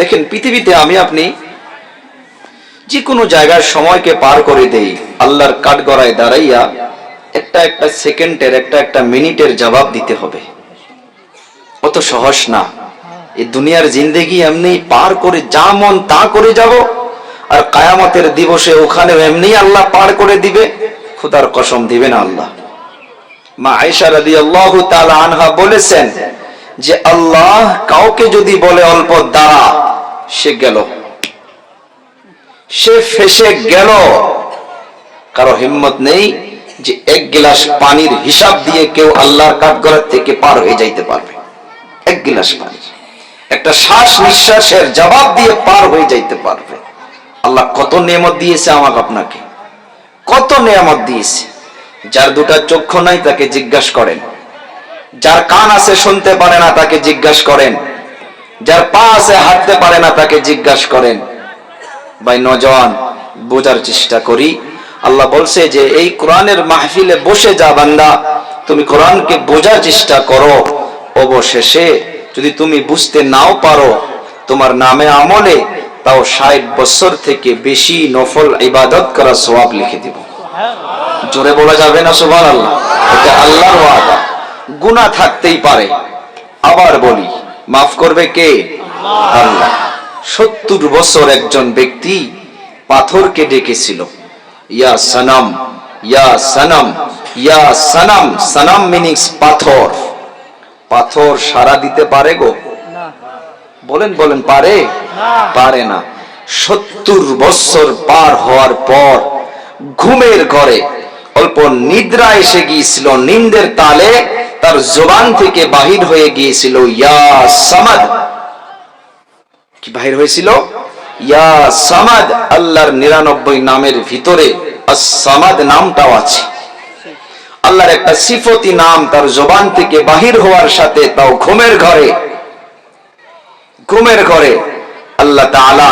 দেখেন পৃথিবীতে আমি আপনি যে কোনো জায়গার সময়কে পার করে দেই, আল্লাহর কাঠগড়ায় দাঁড়াইয়া একটা একটা সেকেন্ডের একটা একটা মিনিটের জবাব দিতে হবে। অত সহজ না। এই দুনিয়ার জিন্দেগি এমনি পার করে যা মন তা করে যাব, আর কায়ামতের দিবসে ওখানে এমনি আল্লাহ পার করে দিবে, খোদার কসম দিবে না আল্লাহ। মা আয়েশা রাদিয়াল্লাহু তাআলা আনহা বলেছেন যে আল্লাহ কাউকে যদি বলে অল্প দাঁড়া, সে গেল, সে ফেসে গেল। কারো হিম্মত নেই যে এক গ্লাস পানির হিসাব দিয়ে কেউ আল্লাহর কাঠগড়ার থেকে পার হয়ে যাইতে পারবে। এক গ্লাস পানি, একটা শ্বাস নিঃশ্বাসের জবাব দিয়ে পার হয়ে যাইতে পারবে। আল্লাহ কত নেয়ামত দিয়েছে আমাকে আপনাকে, কত নেয়ামত দিয়েছে। যার দুটা চক্ষু নাই তাকে জিজ্ঞাসা করেন, যার কান আছে শুনতে পারে না তাকে জিজ্ঞাসা করেন, যার পা আছে হাঁটতে পারে না তাকে জিজ্ঞাসা করেন। ভাই নওজওয়ান, বোঝার চেষ্টা করি। আল্লাহ বলছে যে এই কোরআনের মাহফিলে বসে যা বান্দা, তুমি কোরআনকে বোঝার চেষ্টা করো। অবশেষে যদি তুমি বুঝতে নাও পারো, তোমার নামে আমলে তাও 60 বছর থেকে বেশি নফল ইবাদত করা সওয়াব লিখে দিব। জোরে বলা যাবে না সুবহানাল্লাহ? এটা আল্লাহর ওয়াদা। গুনাহ থাকতেই পারে, আবার বলি মাফ করবে কে? আল্লাহ। 70 বছর একজন ব্যক্তি পাথরকে ডেকেছিল, ইয়া সনম, ইয়া সনম, ইয়া সনম। সনম মিনিংস পাথর। পাথর সাড়া দিতে পারে গো? বলেন বলেন, পারে? পারে না। 70 বছর পার হওয়ার পর ঘুমের ঘরে অল্প নিদ্রা এসে গিয়েছিল, নিন্দের তালে তার জবান থেকে বাহির হয়ে গিয়েছিল ইয়া সামাদ। কি বাহির হয়েছিল? ইয়া সামাদ। আল্লাহর 99 নামের ভিতরে আস-সামাদ নামটাও আছে। আল্লাহর একটা সিফতি নাম তার জবান থেকে বাহির হওয়ার সাথে, তাও ঘুমের ঘরে। ঘুমের ঘরে আল্লাহ তাআলা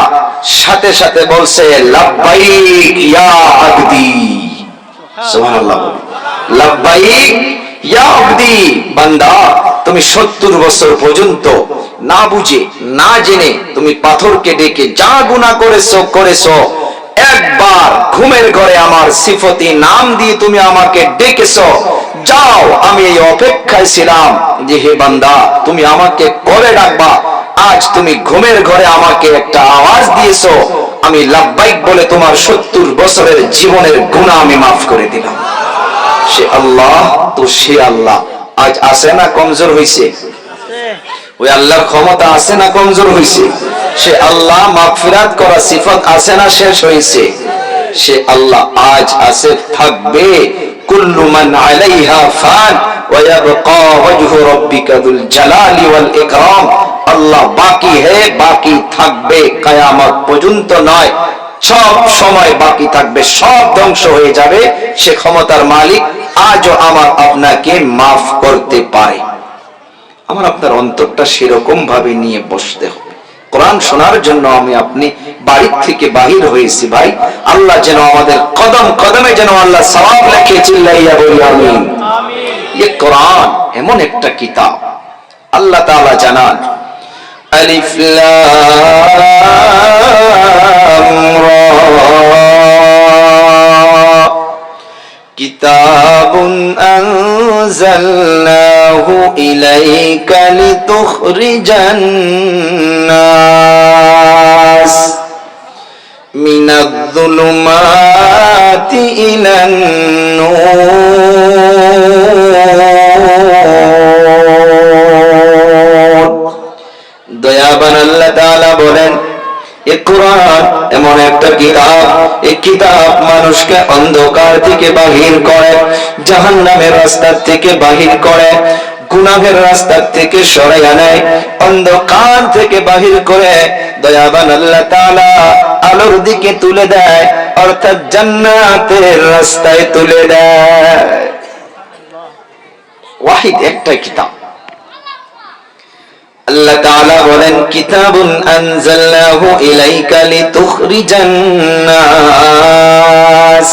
সাথে সাথে বলছে লাব্বাইক ইয়া আবদি। সুবহানাল্লাহ। লাব্বাইক ইয়া আবদি। বান্দা, তুমি 70 বছর পর্যন্ত না বুঝে না জেনে তুমি পাথরকে ডেকে যা গুনাহ করেছো, একবার ঘুমের ঘরে আমার সিফতি নাম দিয়ে তুমি আমাকে ডেকেছো। যাও, আমি এই অপেক্ষায় ছিলাম যে হে বান্দা তুমি আমাকে করে ডাকবা। আজ তুমি ঘুমের ঘরে আমাকে একটা আওয়াজ দিয়েছো, আমি লাব্বাইক বলে তোমার 70 বছরের জীবনের গুনাহ আমি মাফ করে দিলাম। সে আল্লাহ তো সে আল্লাহ আজ আছে না কমজোর হইছে? ওই আল্লাহর ক্ষমতা আছে না কমজোর হইছে? সে আল্লাহ মাগফিরাত করা সিফাত আছে না শেষ হইছে? সে আল্লাহ আজ আছে, থাকবে। কুল্লু মান আলাইহা ফান ওয়া ইয়াবকা ওয়াজহু রাব্বিকা যুল জালালি ওয়াল ইকরাম। আল্লাহ বাকি হে, বাকি থাকবে, কিয়ামত পর্যন্ত নয়, সব সময় বাকি থাকবে, সব ধ্বংস হয়ে যাবে। সে ক্ষমতার মালিক, আজও আমার আপনাকে মাফ করতে পারে। আমার আপনার অন্তরটা সেরকম ভাবে নিয়ে বসতে হবে। কোরআন শোনার জন্য আমি আপনি বাড়ি থেকে বাহির হয়েছি ভাই। আল্লাহ যেন আমাদের কদম কদমে যেন আল্লাহ সওয়াব লেখে, চিল্লাইয়া বলি আমিন। এই কোরআন এমন একটা কিতাব, আল্লাহ তাআলা জানান আলিফ লাম রা কিতাবুন আনজালনাহু ইলাইকা লিতুখরিজান নাস মিনায-যুলুমাতি ইলান-নূর। দয়াবান আল্লাহ তাআলা বলেন এই কোরআন এমন একটা কিতাব, এই কিতাব মানুষকে অন্ধকার থেকে বাহির করে, জাহান্নামের রাস্তা থেকে বাহির করে, গুনাহের রাস্তা থেকে সরাইয়া নেয়, অন্ধকার থেকে বাহির করে দয়াবান আল্লাহ তাআলা আলোর দিকে তুলে দেয়, অর্থাৎ জান্নাতের রাস্তায় তুলে দেয়। ওয়াহিদ একটাই কিতাব। আল্লাহ তাআলা বলেন কিতাবুন আনজালনাহু ইলাইকা লিতুখরিজান নাস।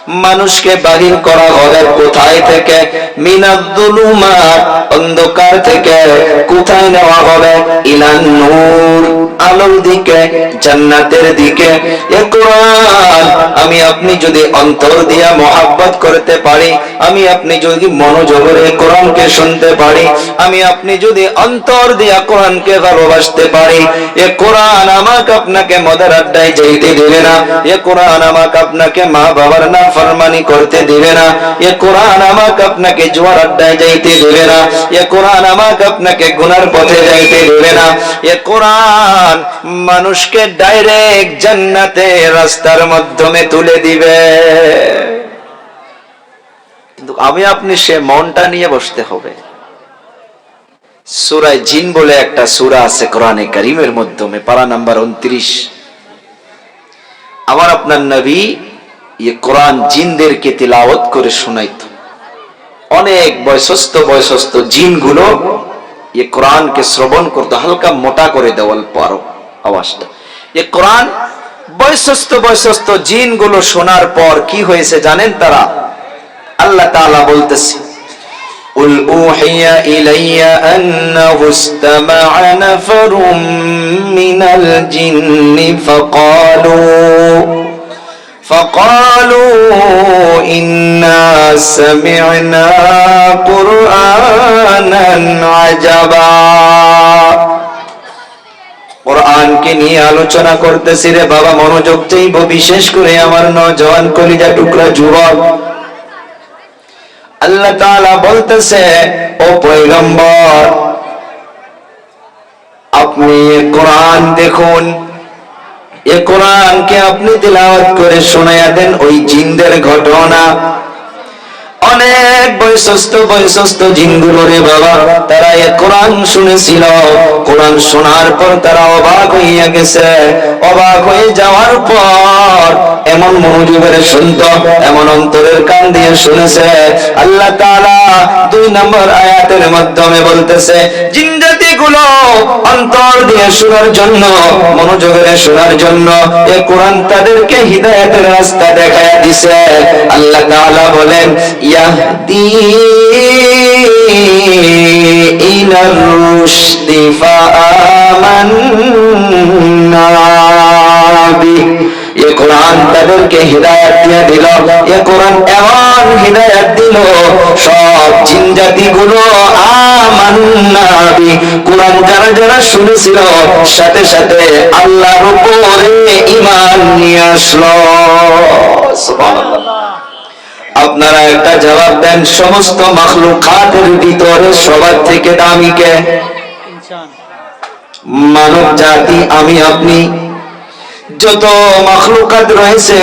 মানুষকে বাহির করা হবে কোথায় থেকে? মিনাজ-জুলুমাত, অন্ধকার থেকে। কোথায় নেওয়া হবে? ইলান নূর, আলোর দিকে, জান্নাতের দিকে। এ কোরআন আমি আপনি যদি অন্তর দিয়া মহব্বত করতে পারি, আমি আপনি যদি মনোযোগের কোরআনকে শুনতে পারি, আমি আপনি যদি অন্তর দিয়া কোরআনকে ভালোবাসতে পারি, এ কোরআন আমাকে আপনাকে মদের আড্ডায় যাইতে দিবে না। এ কোরআন আমাকে আপনাকে মা বাবার নাফরমানি করতে দিবে না। এ কোরআন আমাকে আপনাকে জুয়ার আড্ডায় যাইতে দিবে না। এ কোরআন আমাকে আপনাকে গুনার পথে যাইতে দিবে না। এ কোরআন মানুষকে ডাইরেক্ট জান্নাতের রাস্তার মাধ্যমে তুলে দিবে। কিন্তু আমি আপনি সে মনটা নিয়ে বসতে হবে। সূরা জিন বলে একটা সূরা আছে কোরআনে কারীমের মধ্যে, পারা নাম্বার 29। আমার আপনার নবী এই কোরআন জিনদেরকে তিলাওয়াত করে শোনাইতো। অনেক বয়সস্থ জিনগুলো এই কোরআনকে শ্রবণ করতো, হালকা মোটা করে দেওয়াল পারো আওয়াজটা। এই কোরআন বয়সস্থ জিনগুলো শোনার পর কি হয়েছে জানেন তারা? আল্লাহ তাআলা বলতেছে, قل أوحي إلي أنه استمع نفر من الجن فقالوا إنا سمعنا قرآنا عجبا। কোরআনকে নিয়ে আলোচনা করতেছি রে বাবা, মনোযোগ চাইব, বিশেষ করে আমার নওজওয়ান কলিজা টুকরা যুবক। আল্লাহ তাআলা বলতেছে, ও পয়গম্বর, আপনি কোরআন দেখুন, এই কোরআনকে আপনি তিলাওয়াত করে শোনায়া দেন ওই জিনদের ঘটনা। অনেক বয়সস্থ জিনগুলো রে বাবা, তারা এই কোরআন শুনেছিল। কোরআন শোনার পর তারা অবাক হইয়া গেছে। অবাক হয়ে যাওয়ার পর এমন মনোযোগের শুনত, এমন অন্তরের কান দিয়ে শুনেছে। আল্লাহ তাআলা 2 নম্বর আয়াতের মাধ্যমে বলতেছে, জিন জাতিগুলো অন্তর দিয়ে শোনার জন্য, মনোযোগের শোনার জন্য এই কোরআন তাদেরকে হিদায়াতের রাস্তা দেখায়া দিছে। আল্লাহ তাআলা বলেন, ইয়াহদি ইলার রুশদি ফাআমান্না বিহি। এই কোরআন তাদেরকে হিদায়াত দিয়ে দিল। এই কোরআন এমন হিদায়াত দিল, সব জিন জাতিগুলো আমান্না বিহি, কোরআন যারা শুনেছিল সাথে সাথে আল্লাহর উপরে ঈমান নিয়ে আসলো। সুবহানাল্লাহ। আপনারা একটা জবাব দেন, সমস্ত মাখলুকাতের ভিতরে সবার থেকে দামি কে? মানব জাতি, আমি আপনি। যত মাখলুকাত রয়েছে,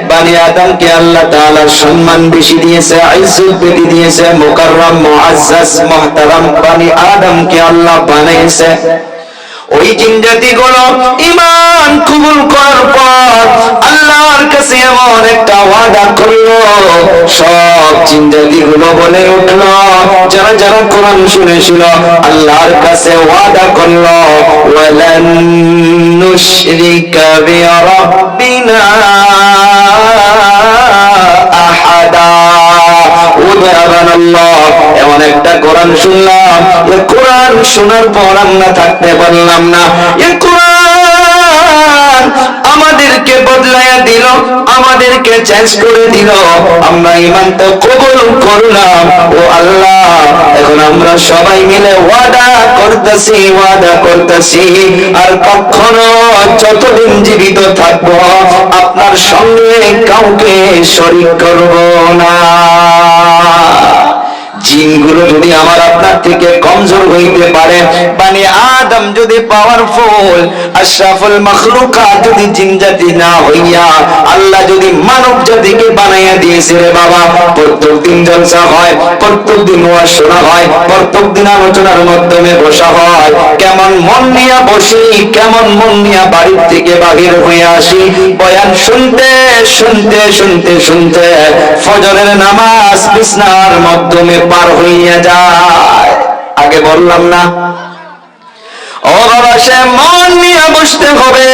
বনি আদমকে আল্লাহ তাআলা সম্মান বেশি দিয়েছে, ইজ্জত বেশি দিয়েছে, মুকাররম মুআজ্জাজ মুহতারাম বনি আদমকে আল্লাহ বানিয়েছে। ওই জিন জাতিগুলো ঈমান কবুল করার পর আল্লাহর কাছে এমন একটা ওয়াদা করলো, সব জিন জাতিগুলো বলে উঠলো, যারা কোরআন শুনেছিল আল্লাহর কাছে ওয়াদা করলো, ওয়ালান নুশরিকা বিরাব্বিনা আহাদা। এমন একটা কোরআন শুনলাম, এই কোরআন শোনার পর আমরা থাকতে পারলাম না। এই কোরআন আমাদেরকে বদলাইয়া দিল, আমাদেরকে চেঞ্জ করে দিল। আমরা ঈমানটা কবুল করলাম। ও আল্লাহ, এখন আমরা সবাই মিলে ওয়াদা করতেছি আর কখনো যতদিন জীবিত থাকবো আপনার সঙ্গে কাউকে শরীক করব না। জিনগুলো যদি আমার আপনার থেকে কমজোর হইতে পারে, বনি আদম যদি পাওয়ারফুল, আশরাফুল মাখলুকাত যদি জিন জাতি না হইয়া আল্লাহ যদি মানব জাতিকে বানাইয়া দিয়েছে রে বাবা, প্রত্যেকদিন জলসা হয়, প্রত্যেকদিন ওয়াজ শোনা হয়, প্রত্যেকদিন আলোচনার মাধ্যমে বসা হয়, কেমন মন নিয়ে বসি, কেমন মন নিয়ে বাড়ির থেকে বাহির হয়ে আসি, বয়ান শুনতে শুনতে শুনতে শুনতে ফজরের নামাজ বিছনার মাধ্যমে পার হইয়া যায়। আগে বললাম না? ও বাবা, সে মন নিয়ে বসতে হবে,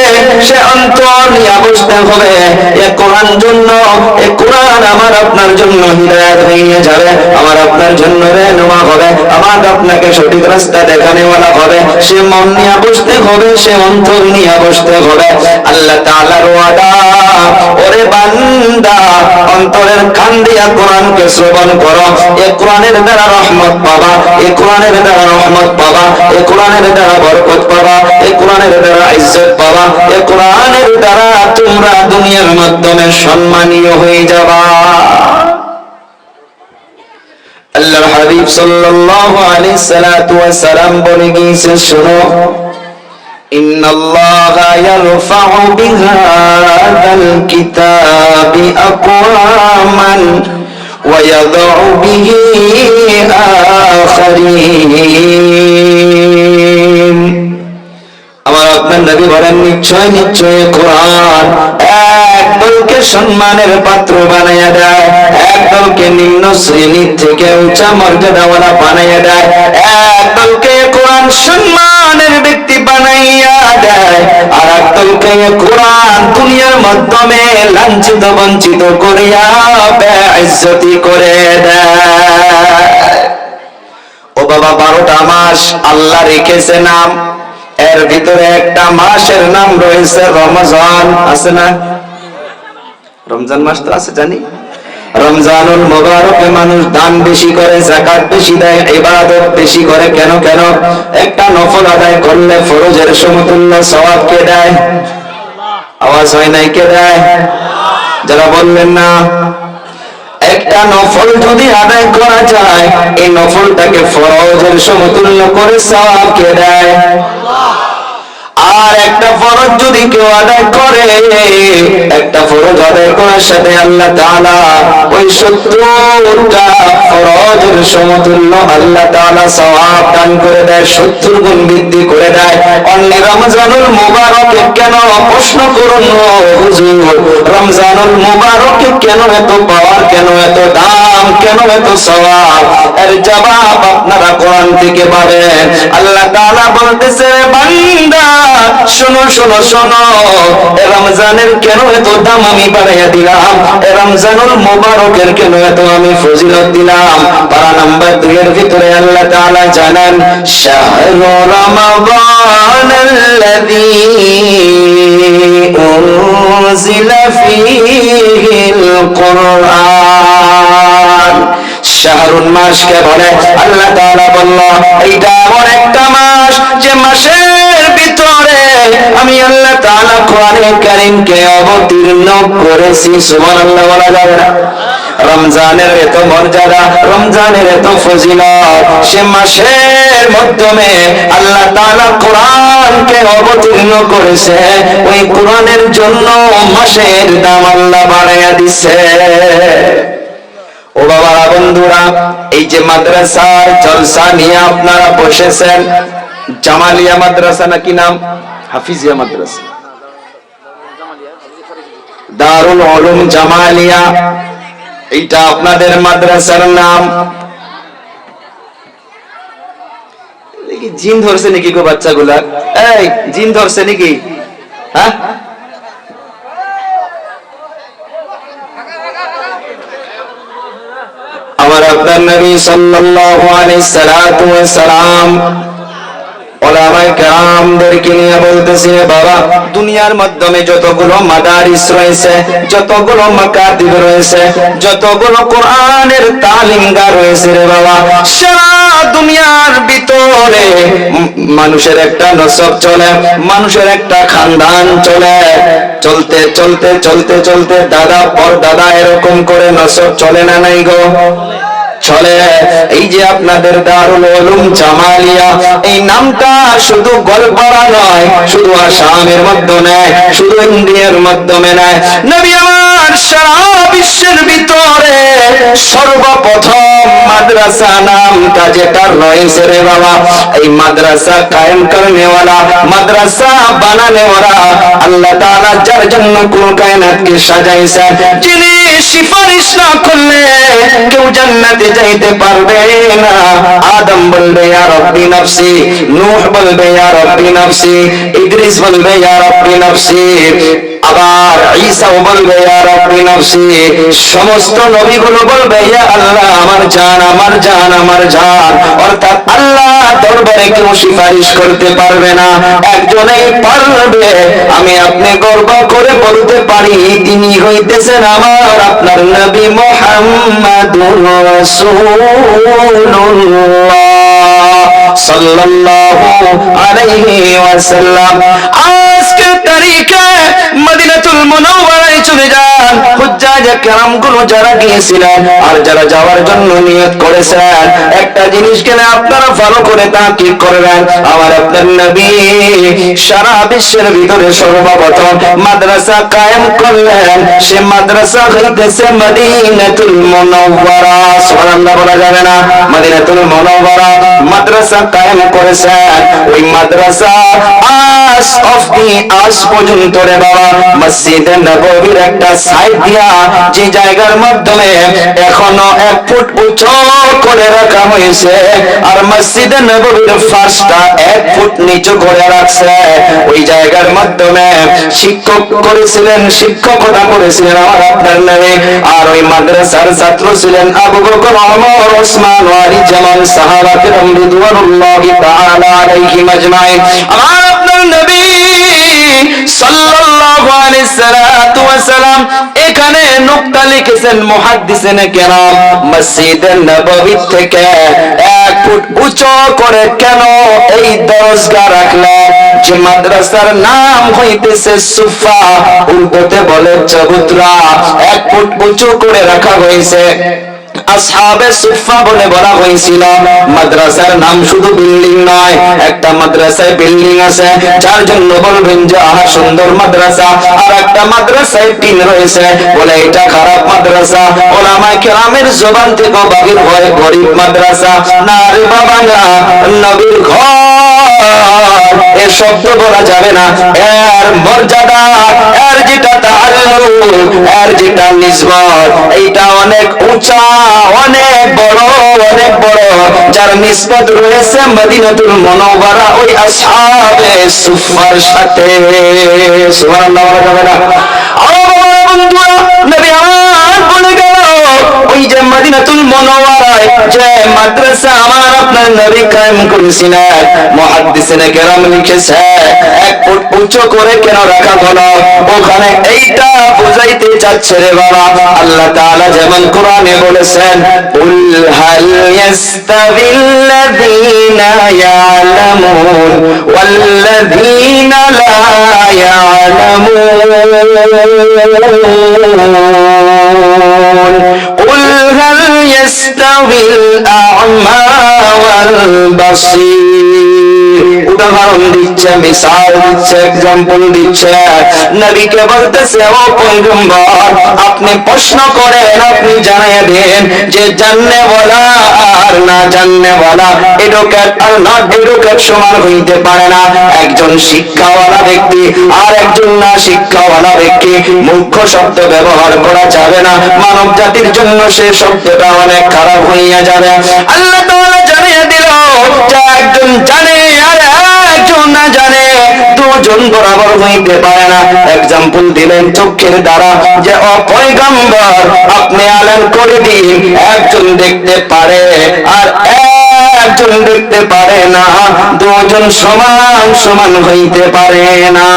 সে অন্তর নিয়ে বসতে হবে। এ কোরআন জন্য, এ কোরআন আমার আপনার জন্য হিদায়াত হয়ে যাবে, আমার আপনার জন্য রেহনুমা হবে, আমার আপনাকে সঠিক রাস্তা দেখানেওয়ালা হবে। সে মন নিয়ে বসতে হবে, সে অন্তর নিয়ে বসতে হবে। আল্লাহ তাআলার ওয়াদা, ওরে বান্দা অন্তরের কান দিয়া কোরআনকে শ্রবণ করো, এ কোরআনের দ্বারা রহমত পাবা, এ কোরআনের দ্বারা রহমত পাবা, এ কোরআনের দ্বারা বরকত পাবা, এ কোরআনের দ্বারা ইজ্জত পাবা, এ কোরআনের দ্বারা তোমরা দুনিয়ার মাধ্যমে সম্মানীয় হয়ে যাবা। আল্লাহর হাবিব সাল্লাল্লাহু আলাইহি সাল্লাতু ওয়াস সালাম বলে গিয়েছেন, শোনো, ইন্নাল্লাহা ইয়ারফাউ বিহাদাল কিতাবি আকওয়ামান ওয়া ইয়াদউ বিহি আখারিন। আমার আপনার নবী বলেন, নিশ্চয় নিশ্চয় কোরআন একদলকে সম্মানের পাত্র বানাইয়া দেয়, একদলকে নিম্ন শ্রেণী থেকে উচ্চ মর্যাদাওয়ালা বানাইয়া দেয়, একদলকে কোরআন সম্মানের ব্যক্তি বানাইয়া দেয়, আর একদলকে কোরআন দুনিয়ার মাধ্যমে লাঞ্ছিত বঞ্চিত করিয়া বেইজ্জতি করে দেয়। ও বাবা, 12টা মাস আল্লাহ রেখেছে নাম, এর ভিতরে একটা মাসের নাম রয়েছে রমজান। আছে না? রমজান মাস তো আছে, জানি। রমজানুল মুবারকে মানুষ দান বেশি করে, যাকাত বেশি দেয়, ইবাদত বেশি করে। কেন? কেন? একটা নফল আদায় করলে ফরজের সমতুল্য সওয়াব কে দেয়? আওয়াজ হয় নাই, কে দেয়? যারা বললেন না, একটা নফল যদি আদায় করা যায়, এই নফলটাকে ফরজের সমতুল্য করে সওয়াব কে দেয়? আর একটা ফরজ যদি কেউ আদায় করে, একটা ফরজ আদায় করার সাথে আল্লাহ তাআলা ওই 70টা ফরজের সমতুল্য আল্লাহ তাআলা সওয়াব দান করে দেয়, 70 গুণ বৃদ্ধি করে দেয়। অন্য রমজানুল মুবারকে কেন, প্রশ্ন করুন হুজুর, রমজানুল মুবারকে কেন এত পাওয়ার, কেন এত দাম, কেন এত সওয়াব? এর জবাব আপনারা কোরআন থেকে পাবেন। আল্লাহ তাআলা বলতেছে, বান্দা শোনো শোনো শোনো, রমজানের কেন এত দাম আমি বাড়াইয়া দিলাম, রমজানুল মুবারকের কেন এত আমি ফজিলত দিলাম। পারা নাম্বার 2 এর ভিতরে আল্লাহ তাআলা জানান, শাহরু রমাদানাল্লাযী উনজিলা ফীহিল কুরআন। শাহরুন মাসকে বলে আল্লাহ তাআলা বলল, এইটা এমন একটা মাস যে মাসের ভিতরে আমি আল্লাহ তাআলা কোরআনে কারীমকে অবতীর্ণ করেছি। সুবহানাল্লাহ বলা যাবে না? রমজানের এত মর্যাদা, রমজানের এত ফজিলত, সে মাসের মাধ্যমে আল্লাহ তাআলা কোরআনকে অবতীর্ণ করেছে। ওই কোরআনের জন্য মাসের দাম আল্লাহ বাড়াইয়া দিছে। ও বাবা, বন্ধুরা, এই যে মাদ্রাসার জলসা নিয়ে আপনারা বসেছেন, জামালিয়া মাদ্রাসা নাকি নাম? হাফিজিয়া মাদ্রাসা, দারুল উলুম জামালিয়া, এইটা আপনাদের মাদ্রাসার নাম। জিন ধরছে নাকি গো বাচ্চাগুলা? এই জিন ধরছে নাকি? হ্যাঁ, আমার আপনার নবী সাল্লাল্লাহু আলাইহি সাল্লাতু ওয়াস সালাম ওলামায়ে কেরামদেরকে নিয়ে বলতেছে, বাবা, দুনিয়ার মাধ্যমে যতগুলো মাদারিস রয়েছে, যতগুলো মাকাতিব রয়েছে, যতগুলো কোরআনের তালিমগাহ রয়েছে রে বাবা, সারা দুনিয়ার ভিতরে মানুষের একটা নসব চলে, মানুষের একটা খানদান চলে। চলতে চলতে চলতে চলতে দাদা পর দাদা এরকম করে নসব চলে না নাই গো? চলে। এই যে আপনাদের দারুল উলুম জামালিয়া, এই নামটা শুধু গোলপাড়া নয়, শুধু আসামের মধ্যে নয়, শুধু ইন্ডিয়ার মাধ্যমে নয়, নবী আমার সারা বিশ্বের ভিতরে সর্বপ্রথম মাদ্রাসা নামটা যেটা রয়েছে রে বাবা, এই মাদ্রাসা কায়েম করনেওয়ালা, মাদ্রাসা বানানেওয়ালা আল্লাহ তাআলা যার জন্য কুল কায়নাতকে সাজাইছেন, যিনি সিফারিশ না করলে কেউ জান্নাতে যাইতে পারবে না। আদম বলবে ইয়া রব্বি নফসি, নূহ বলবে ইয়া রব্বি নফসি, ইদ্রিস বলবে ইয়া রব্বি নফসি, আবার ঈসাও বলবে ইয়া রব্বি নফসি। সমস্ত নবীগুলো বলবে ইয়া আল্লাহ আমার জান, আমার জান, আমার জান। অর্থাৎ আল্লাহ দরবারে কেউ সুপারিশ করতে পারবে না, একজনেই পারবে। আমি আপনি গর্ব করে বলতে পারি তিনি হইতেছেন আমার আপনার নবী মুহাম্মাদুর রাসূলুল্লাহ সাল্লাল্লাহু আলাইহি ওয়াসাল্লাম। আজকের তারিখে মদিনাতুল মুনাওয়ারায় চলে যান হুজ্জাজে কেরামগুলো যারা গিয়েছিলেন আর যারা যাওয়ার জন্য নিয়ত করেছেন, একটা জিনিস গেলে আপনারা ভালো করে তাকিদ করবেন। আমার আপনার নবী সারা বিশ্বের ভিতরে সর্বপ্রথম মাদ্রাসা কায়েম করলেন, সে মাদ্রাসা হইতেছে মদিনাতুল মুনাওয়ারা। সুবহানাল্লাহ বলা যাবে না? মদিনাতুল মুনাওয়ারা মাদ্রাসা কায়েম করেছেন। ওই মাদ্রাসা আজ পর্যন্ত রে বাবা মসজিদে নববীর একটা সাইড দিয়া যে জায়গার মাধ্যমে এখনো 1 ফুট উঁচু করে রাখা হয়েছে, আর মসজিদে নববীর ফার্স্টটা 1 ফুট নিচু করে রাখছে। ওই জায়গার মাধ্যমে শিক্ষক করেছিলেন, শিক্ষকতা করেছিলেন আমার আপনার নবী। আর ওই মাদ্রাসার ছাত্র ছিলেন আবু বকর, ওমর, ওসমান, আলী, জামান, সাহাবা কিরাম রিদওয়ানুল্লাহি তাআলা আলাইহিম আজমাইন। আমার আপনার নবী সাল্লাল্লাহু আলাইহি ওয়াসাল্লাম এখানে নুকতা লিখেছেন মুহাদ্দিসিনে কেরাম, মসজিদে নববী থেকে 1 ফুট উঁচু করে কেন এই দরজগা রাখলেন? যে মাদ্রাসার নাম হইতেছে সুফা, উর্দুতে বলে চবুতরা, 1 ফুট উঁচু করে রাখা হয়েছে। আসহাবে সুফা বলে বলা হয়েছিল। মাদ্রাসার নাম শুধু বিল্ডিং নয়, একটা মাদ্রাসায় বিল্ডিং আছে যার জন্য বলবেন যে আহা সুন্দর মাদ্রাসা, আর একটা মাদ্রাসায় টিন রয়েছে বলে এটা খারাপ মাদ্রাসা। ওলামায়ে কেরামের জবান থেকে বাহির হয় গরিব মাদ্রাসা। না রে বাবা না, নবীর ঘর এ শব্দ বলা যাবে না। এর মর্যাদা, এর যেটা তাআল্লুক, এর যেটা নিসবত, এইটা অনেক উঁচা, অনেক বড়, অনেক বড়, যার নিসবত রয়েছে মদিনাতুল মুনাওয়ারা ওই আসহাবে সুফার সাথে। সুবহানাল্লাহ বলা যাবে না? বন্ধুরা, নবী আমার বলে গেল ওই যে মদিনাতুল মুনাওয়ারায় যে মাদ্রাসা আমার আপনার নবী কায়েম করেছিলেন, মুহাদ্দিসিনে কেরাম লিখেছে 1 ফুট উঁচু করে কেন রাখা হলো? ওখানে এইটা বুঝাইতে চাচ্ছে রে বাবা, আল্লাহ তাআলা যেমন কোরআনে বলেছেন কুল হাল ইয়াস্তাবিল্লাযীনা ইয়ালামুন ওয়াল্লাযীনা লা ইয়ালামুন কুল হাল ইয়াস্তাবিল আ'মা ওয়াল বাসীর। উদাহরণ দিচ্ছে, মিসাল দিচ্ছে, এক্সাম্পল দিচ্ছে, নবীকে বলতেছে ও পয়গম্বর আপনি প্রশ্ন করেন, আপনি জানিয়ে দেন যে জাননে ওয়ালা আর না জাননে ওয়ালা, এডুকেট আর নট এডুকেট সমান হইতে পারে না। একজন শিক্ষাওয়ালা ব্যক্তি আর একজন না শিক্ষাওয়ালা ব্যক্তি মূর্খ শব্দ ব্যবহার করা যাবে না। মানব জাতির জন্য সে শব্দটা অনেক খারাপ হইয়া যাবে। আল্লাহ তাআলা জানিয়ে দিল যে একজন জানে আর একজন না জানে, দুজন বরাবর হইতে পারে না। এক্সাম্পল দিলেন চোখের দ্বারা যে ও পয়গম্বর আপনি আলেম করে দিন, একজন দেখতে পারে আর একজন দেখতে পারে না, দুজন সমান সমান হইতে পারে না।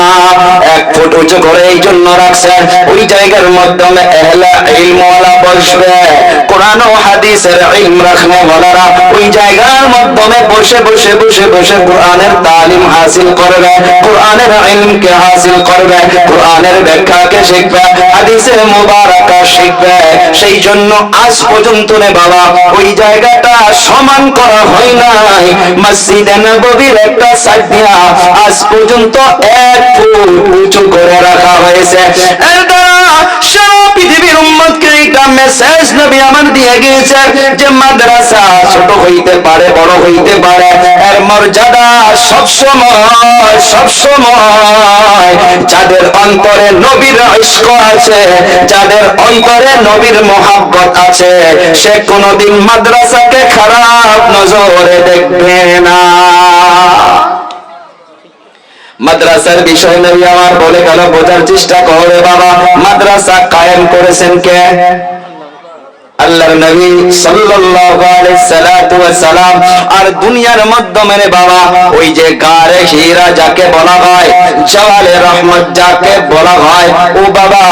1 ফুট উঁচু করে এই জন্য রাখছেন, ওই জায়গার মাধ্যমে আহলে ইলম ওয়ালা বসবে, কোরআন ও হাদিসের ইলম রাখনে ওয়ালারা ওই জায়গার মাধ্যমে বসে বসে বসে বসে কোরআনের তালিম হাসিল করবে, কোরআনের ইলমকে হাসিল করবে, কোরআনের ব্যাখ্যাকে শিখবে, হাদিসের মুবারাকা শিখবে। সেই জন্য আজ পর্যন্ত রে বাবা ওই জায়গাটা সমান করা হয় নাই। মসজিদে নববীর একটা সাইড দিয়া আজ পর্যন্ত 1 ফুট উঁচু করে রাখা হয়েছে। এর দ্বারা সারা পৃথিবীর উম্মতকে একটা মেসেজ নবী আমার নিয়ে গিয়েছে যে মাদ্রাসা ছোট হইতে পারে, বড় হইতে পারে, এর মর্যাদা সবসময় যাদের অন্তরে নবীর ইশক আছে, যাদের অন্তরে নবীর মহব্বত আছে, সে কোনদিন মাদ্রাসাকে খারাপ নজরে দেখবে না। মাদ্রাসার বিষয় নবী আমার বলে গেল, বোঝার চেষ্টা করে বাবা, মাদ্রাসা কায়েম করেছেন কে? আল্লাহর নবী সাল্লাল্লাহু আলাইহি সাল্লাতু ওয়াস সালাম। আর দুনিয়ার মাধ্যমে রে বাবা, ওই যে গারে হীরা যাকে বলা হয়, জাওয়ালে রহমত যাকে বলা হয়, ও বাবা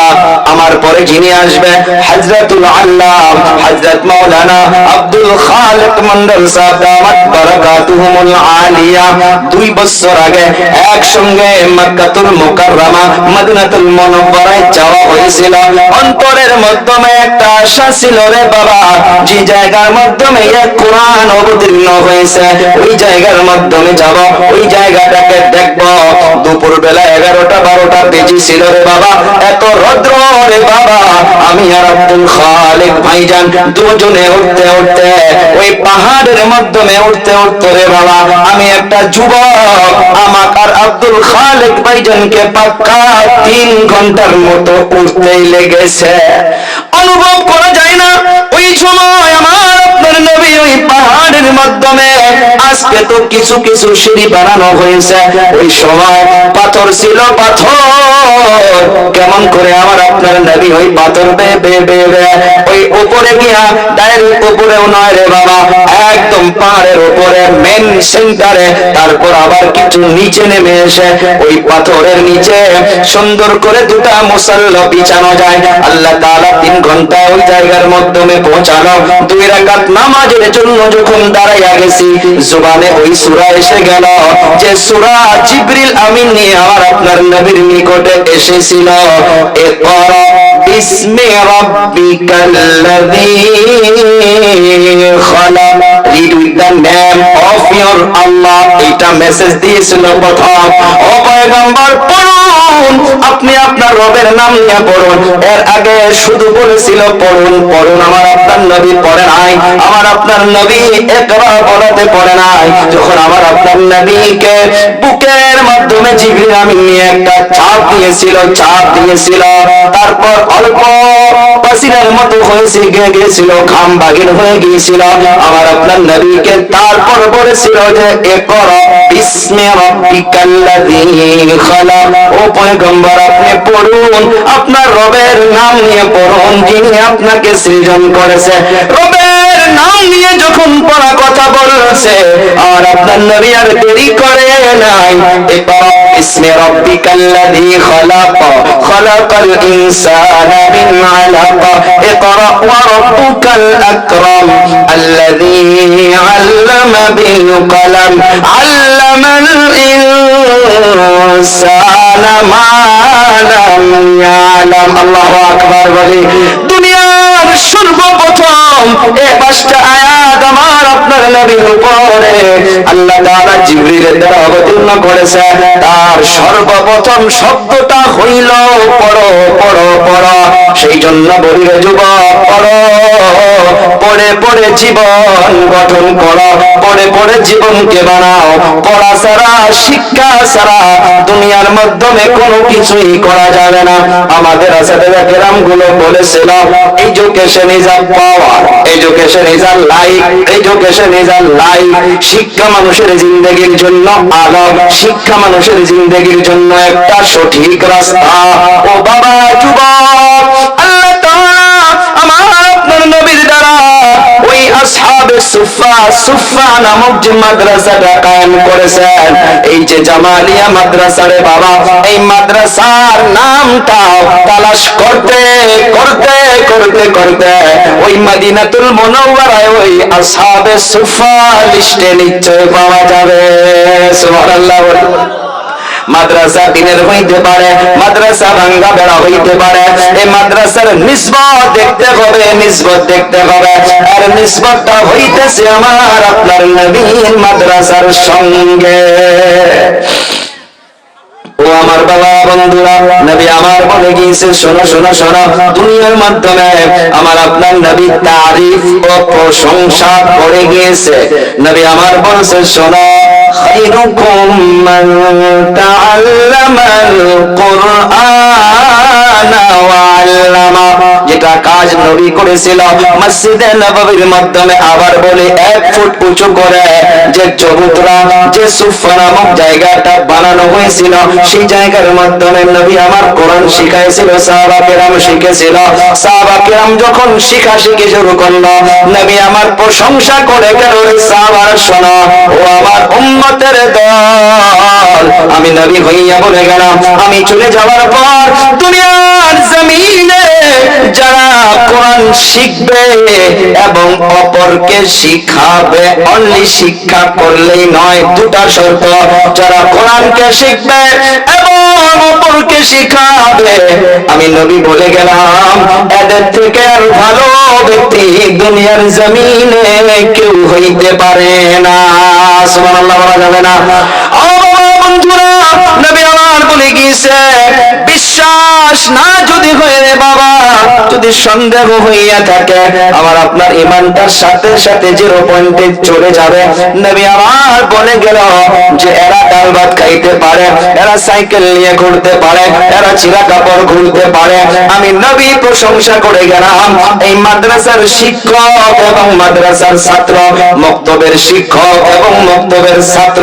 আমার পরে যিনি আসবে হযরতুল আল্লাম হযরত মাওলানা আব্দুল খালিক মন্ডল সাহেব দামাত বারাকাতুহুমুল আলিয়া 2 বছর আগে একসঙ্গে মক্কাতুল মুকাররমা মদিনাতুল মুনাওয়ারায় যাওয়া হয়েছিল। অন্তরের মাধ্যমে একটা আশা ছিল রে বাবা, যে জায়গার মাধ্যমে কোরআন অবতীর্ণ হয়েছে ওই জায়গার মাধ্যমে যাব, ওই জায়গাটাকে দেখব। দুপুর বেলা 11টা 12টা বেজেছিল রে বাবা, এত রৌদ্র রে বাবা। আমি আর আব্দুল খালিক ভাইজান দুজনে উঠতে উঠতে ওই পাহাড়ের মাধ্যমে উঠতে উঠতে রে বাবা, আমি একটা যুবক, আমাকে আর আব্দুল খালিক ভাইজানকে পাক্কা 3 ঘন্টার মতো উঠতেই লেগেছে। অনুভব করা যায় না ওই সময় আমার আপনার নবী ওই পাহাড়ের মাধ্যমে, আজকে তো কিছু কিছু সিঁড়ি বানানো হয়েছে, ওই সময় পাথর ছিল, পাথর কেমন করে আমার আপনার নবী ওই পাথর ওই উপরে গিয়া ডাইরেক্ট উপরেও নয় রে বাবা, একদম পাহাড়ের উপরে মেন সেন্টারে, তারপর আবার কিছু নিচে নেমে এসে ওই পাথরের নিচে সুন্দর করে 2টা মুসাল্লা বিছানো যায়। আল্লাহ তাআলা 3 ঘন্টা ওই জায়গার মাধ্যমে পৌঁছালো। 2 রাকাত নামাজের জন্য যখন দাঁড়াইয়া গেছি, জবানে ওই সূরা এসে গেল, যে সূরা জিবরিল আমিন নিয়ে আমার আপনার নবীর নিকটে এসেছিল। ইকরা বিসমি রাব্বিকাল্লাযী খালাক, read with the name of your Allah, এটা মেসেজ দিয়েছিল প্রথম। ও পয়গম্বর পড়ুন, আপনি আপনার রবের নাম নিয়ে পড়ুন। এর আগে শুধু বলেছিল পড়ুন পড়ুন, আমার আপনার নবী পড়ে নাই, আমার আপনার নবী ইকরা বলাতে পড়ে নাই। যখন আমার আপনার নবীকে বুকের মাধ্যমে জিবরিল আমিন নিয়ে একটা চাপ দিয়েছিল, তারপর অল্প পাসিনের মতো হয়েছে গিয়েছিল, ঘাম বাগির হয়ে গিয়েছিল আমার আপনার নবীকে। তারপর বলেছিল যে ইকরা বিসমি রাব্বিকাল্লাযী খালাক, ও পয়গম্বর আপনি পড়ুন, আপনার রবের নাম নিয়ে পড়ুন, যিনি আপনাকে সৃজন করেছে। রবের নাম নিয়ে যখন পড়া কথা বলছে, আর আপনার নবী আর দেরি করে নাই। ইকরা বিসমি রাব্বিকাল্লাযী খালাক, খালাকাল ইনসানা মিন আলাক, ইকরা ওয়া রাব্বুকাল আকরাম আল্লাযী আল্লামা বিল কলম আল্লামাল ইনসানা মা লাম ইয়ালাম। আল্লাহু আকবার বলি। দুনিয়ার সর্বপ্রথম এই 5টা আয়াত আমার আপনার নবীর উপরে আল্লাহ তাআলা জিবরিলের দ্বারা অবতীর্ণ করেছে। তার সর্বপ্রথম শব্দটা হইল পড়ো পড়ো পড়ো। সেই জন্য বলি রে যুবক, পড়ো, পড়ে পড়ে জীবন গঠন করো, পড়ে পড়ে জীবনকে বানাও। পড়া ছাড়া, শিক্ষা ছাড়া দুনিয়ার মাধ্যমে কোনো কিছুই করা যাবে না। আমাদের আসাদেরা কেরাম গুলো বলেছিল, education is a power, education is a life, education is a life. শিক্ষা মানুষের জিন্দেগির জন্য আলো, শিক্ষা মানুষের জিন্দেগির জন্য একটা সঠিক রাস্তা। ও বাবা যুবক, আল্লাহ তাআলা আমার আপনার নবীর দ্বারা ওই আসহাবে সুফা নামক যে মাদ্রাসাটা কায়েম করেছেন, এই যে জামালিয়া মাদ্রাসা রে বাবা, এই মাদ্রাসার নামটা তালাশ করতে করতে করতে করতে ওই মদিনাতুল মুনাওয়ারায় ওই আসহাবে সুফা লিস্টে নিশ্চয় পাওয়া যাবে। সুবহানাল্লাহ। মাদ্রাসা দিনের হইতে পারে, মাদ্রাসা ভাঙ্গা বেড়া হইতে পারে, এই মাদ্রাসার নিসবত দেখতে হবে, নিসবত দেখতে হবে। আর নিসবতটা হইতেছে আমার আপনার নবীর মাদ্রাসার সঙ্গে। ও আমার বাবা বন্ধুরা, নবী আমার বলে গিয়েছে, শোনো শোনো শোনো, দুনিয়ার মাধ্যমে আমার আপনার নবী তারিফ ও প্রশংসা করে গিয়েছে। নবী আমার বলছে, শোনো, খায়রুকুম মান তাআল্লামাল কুরআনা ওয়া আল্লামা। যেটা কাজ নবী করেছিল মসজিদে নববীর মাধ্যমে, আবার বলে 1 ফুট উঁচু করে যে চবুতরা, যে সুফা নামক জায়গাটা বানানো হয়েছিল, সেই জায়গার মাধ্যমে নবী আমার কোরআন শিখাইছিল, সাহাবা কেরাম শিখেছিল। সাহাবা কেরাম যখন শিখাশিখি শুরু করলো, নবী আমার প্রশংসা করে গেল, সাহাবারা শোনো, ও আমার উম্মতের দল, আমি নবী হইয়া বলে গেলাম, আমি চলে যাওয়ার পর দুনিয়ার জমিনে যারা কোরআন শিখবে এবং অপরকে শিখাবে, অনলি শিক্ষা করলেই নয়, দুটা শর্ত, যারা কোরআনকে শিখবে এবং অপরকে শিখাবে, আমি নবী বলে গেলাম, এদের থেকে আর ভালো ব্যক্তি দুনিয়ার জমিনে কেউ হইতে পারে না। সুবহানাল্লাহ বলা যাবে না? ও বন্ধুরা, নবী আমার বলে গিয়েছে, বিশ্বাস না যদি হয় রে বাবা, যদি সন্দেহ হইয়া থাকে, আমার আপনার ইমানটার সাথে সাথে 0 পয়েন্টে চলে যাবে। নবী আমার বলে গেল যে এরা ডাল ভাত খাইতে পারে, এরা সাইকেল নিয়ে ঘুরতে পারে, এরা চিরা কাপড় ঘুরতে পারে। আমি নবী প্রশংসা করে গেলাম, এই মাদ্রাসার শিক্ষক এবং মাদ্রাসার ছাত্র, মক্তবের শিক্ষক এবং মক্তবের ছাত্র,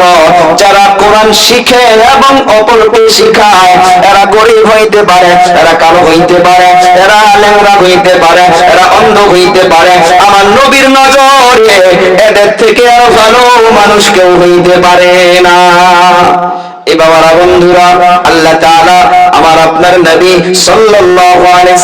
যারা কোরআন শিখে এবং অপরকে শিখায়, এরা গরিব হইতে পারে, এরা কালো হইতে পারে, এরা লেংরা হইতে পারে, এরা অন্ধ হইতে পারে, আমার নবীর নজরে এদের থেকে আর ভালো মানুষ কেউ হইতে পারে না। এ বাবারা বন্ধুরা, আল্লাহ তাআলা আমার আপনার নবী সাল্লাল্লাহু আলাইহি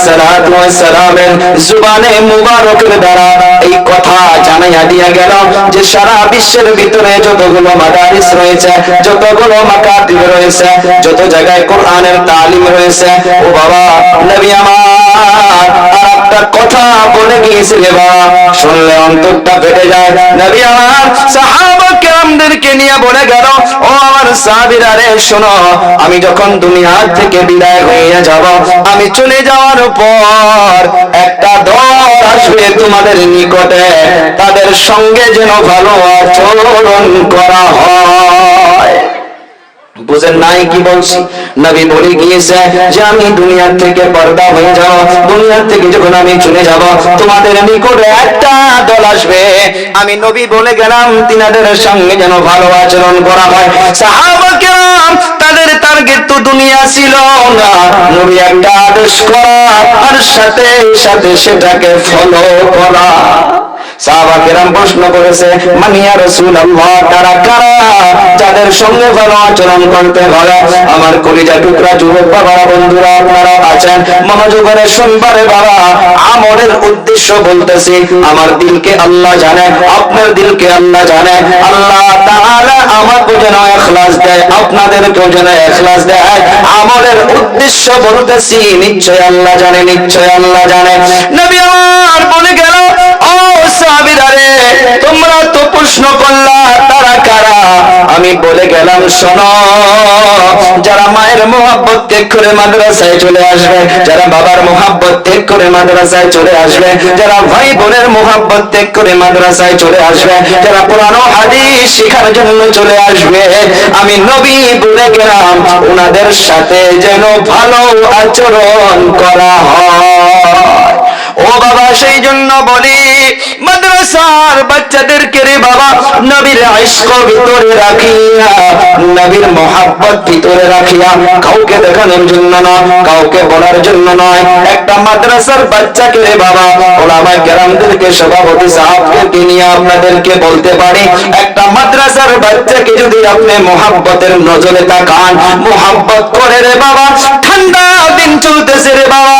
সাল্লামের জুবানে মুবারকের দ্বারা এই কথা জানাইয়া দিয়া গেল যে সারা বিশ্বের ভিতরে যতগুলো মাদারিস রয়েছে, যতগুলো মাকাতিব রয়েছে, যত জায়গায় কোরআনের তালিম রয়েছে, ও বাবা নবী আমার একটা কথা বলে গিয়েছে রে বাবা, শুনলে অন্তরটা ফেটে যায়। নবী আমার সাহাবা কেরামদেরকে নিয়ে বলে গেল, ও আমার সাহাবীরা রে শোনো, আমি যখন দুনিয়া থেকে বিদায় হয়ে যাব, আমি চলে যাওয়ার পর একটা দল আসবে তোমাদের নিকটে, তাদের সঙ্গে যেন ভালো আচরণ করা হয়। বুঝেন নাই কি বলছি? নবী বলে গিয়েছে যে আমি দুনিয়া থেকে পর্দা হয়ে যাব, দুনিয়া থেকে যখন আমি চলে যাব, তোমাদের নিকটে একটা দল আসবে, আমি নবী বলে গেলাম তিনাদের সঙ্গে যেন ভালো আচরণ করা হয়। সাহাবা কেরাম তাদের টার্গেট তো দুনিয়া ছিল না, নবী একটা আদেশ করা আর সাথে সাথে সেটাকে ফলো করা। সাহাবা কেরাম প্রশ্ন করেছে, মান ইয়া রাসূলুল্লাহ, তারা কারা যাদের সঙ্গে ভালো আচরণ করতে হবে? আমার কলিজা টুকরা যুবক বাবা বন্ধুরা আপনারা আছেন, মনোযোগের শুনবারে বাবা, আমলের উদ্দেশ্য বলতেছি, আমার দিলকে আল্লাহ জানে, আপনার দিলকে আল্লাহ জানে। আল্লাহ তাআলা আমাকে যেন ইখলাস দেয়, আপনাদেরকেও যেন ইখলাস দেয়। আমলের উদ্দেশ্য বলতেছি, নিশ্চয় আল্লাহ জানে, নিশ্চয় আল্লাহ জানে। নবী আমার বলে গেল, ও সাহাবীরা রে, তোমরা তো প্রশ্ন করলা তারা কারা? আমি বলে গেলাম, শোনো, যারা মায়ের মোহাব্বত ত্যাগ করে মাদ্রাসায় চলে আসবে, যারা বাবার মোহাব্বত ত্যাগ করে মাদ্রাসায় চলে আসবে, যারা ভাই বোনের মোহাব্বত ত্যাগ করে মাদ্রাসায় চলে আসবে, যারা কোরআন ও হাদিস শেখার জন্য চলে আসবে, আমি নবী বলে গেলাম ওনাদের সাথে যেন ভালো আচরণ করা হয়। ও বাবা, সেই জন্য বলি মাদ্রাসার বাচ্চাদেরকে রে বাবা, নবীর ইশক ভিতরে রাখিয়া, নবীর মোহাব্বত ভিতরে রাখিয়া, কাউকে দেখানোর জন্য না, কাউকে বলার জন্য নয়, একটা মাদ্রাসার বাচ্চাকে রে বাবা, ওলামায়ে কেরামদেরকে, সভাপতি সাহেবকে নিয়ে আপনাদেরকে বলতে পারি, একটা মাদ্রাসার বাচ্চাকে যদি আপনি মোহাব্বতের নজরে তাকান, মোহাব্বত করে রে বাবা, ঠান্ডা দিন চলতেছে রে বাবা,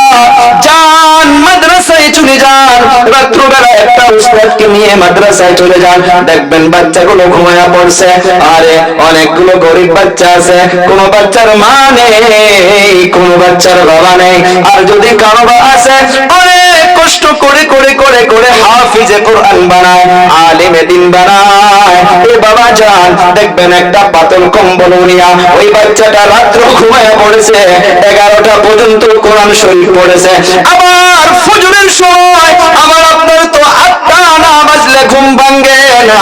যান মাদ্রাসায় চলে যান, রাত্রবেলা একটা আওলাদকে নিয়ে মাদ্রাসায় চলে যান, দেখবেন বাচ্চাগুলো ঘুমায়া পড়ছে। আরে অনেকগুলো গরিব বাচ্চা আছে, কোন বাচ্চার মা নেই, কোন বাচ্চার বাবা নেই। আর যদি কারো বাবা আছে, অনেক কষ্ট করে করে করে করে হাফিজে কোরআন বানায়, আলেমে দিন বানায়। এই বাবা যান দেখবেন একটা পাতল কম্বল উড়িয়া ওই বাচ্চাটা রাত্র ঘুমায়া পড়েছে, 11টা পর্যন্ত কোরআন শরীফ পড়েছে। আবার ফজরের সময় আমার আপনার তো 8টা না বাজলে ঘুম ভাঙে না।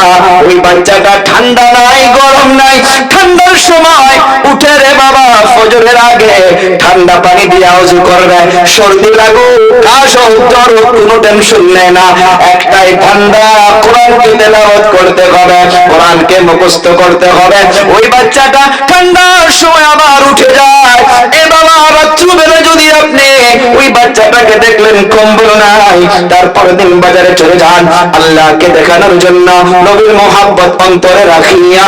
ওই বাচ্চাটা ঠান্ডা নাই গরম নাই, ঠান্ডার সময় উঠে রে বাবা ফজরের আগে ঠান্ডা পানি দিয়ে ওযু করবে। সর্দি লাগুক কাশ হোক জ্বর হোক কোনো টেনশন নেই না, একটাই ঠান্ডা, কোরআনকে তেলাওয়াত করতে হবে, কোরআনকে মুখস্থ করতে হবে। ওই বাচ্চাটা ঠান্ডার সময় আবার উঠে যায়। এ বাবা রাত্রিবেলা যদি আপনি ওই বাচ্চাটাকে দেখলেন কম্বল নাই, তারপর দিন বাজারে চলে যান আল্লাহকে দেখানোর জন্য, নবীর মোহাব্বত অন্তরে রাখিয়া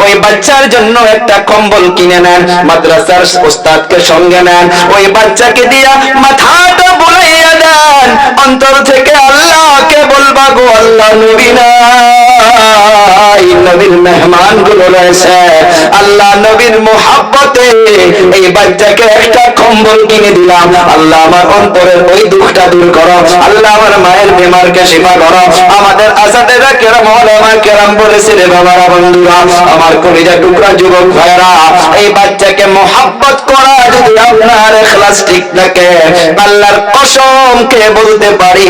ওই বাচ্চার জন্য একটা কম্বল কিনে নেন, মাদ্রাসার ওস্তাদকে সঙ্গে নেন, ওই বাচ্চাকে দিয়া মাথাটা বুলাইয়া দেন, অন্তর থেকে আল্লাহকে বলবা গো আল্লাহ নবী নাই, নবীর মেহমান গুলো রয়েছে, আল্লাহ নবীর মোহাব্বতে এই বাচ্চাকে একটা কম্বল কিনে দিলাম, আল্লাহ আমার অন্তরের ওই দুঃখটা দূর করো, আল্লাহ আমার মায়ের বেমারকে শিফা করো। আমাদের আসাদেরা কেরাম ওলামা কেরাম বলেছে রে বাবারা বন্ধুরা, আমার কলিজা টুকরা যুবক ভাইরা, এই বাচ্চাকে মোহাব্বত করা যদি আপনার ইখলাস ঠিক থাকে, আল্লাহর কসম কে বলতে পারি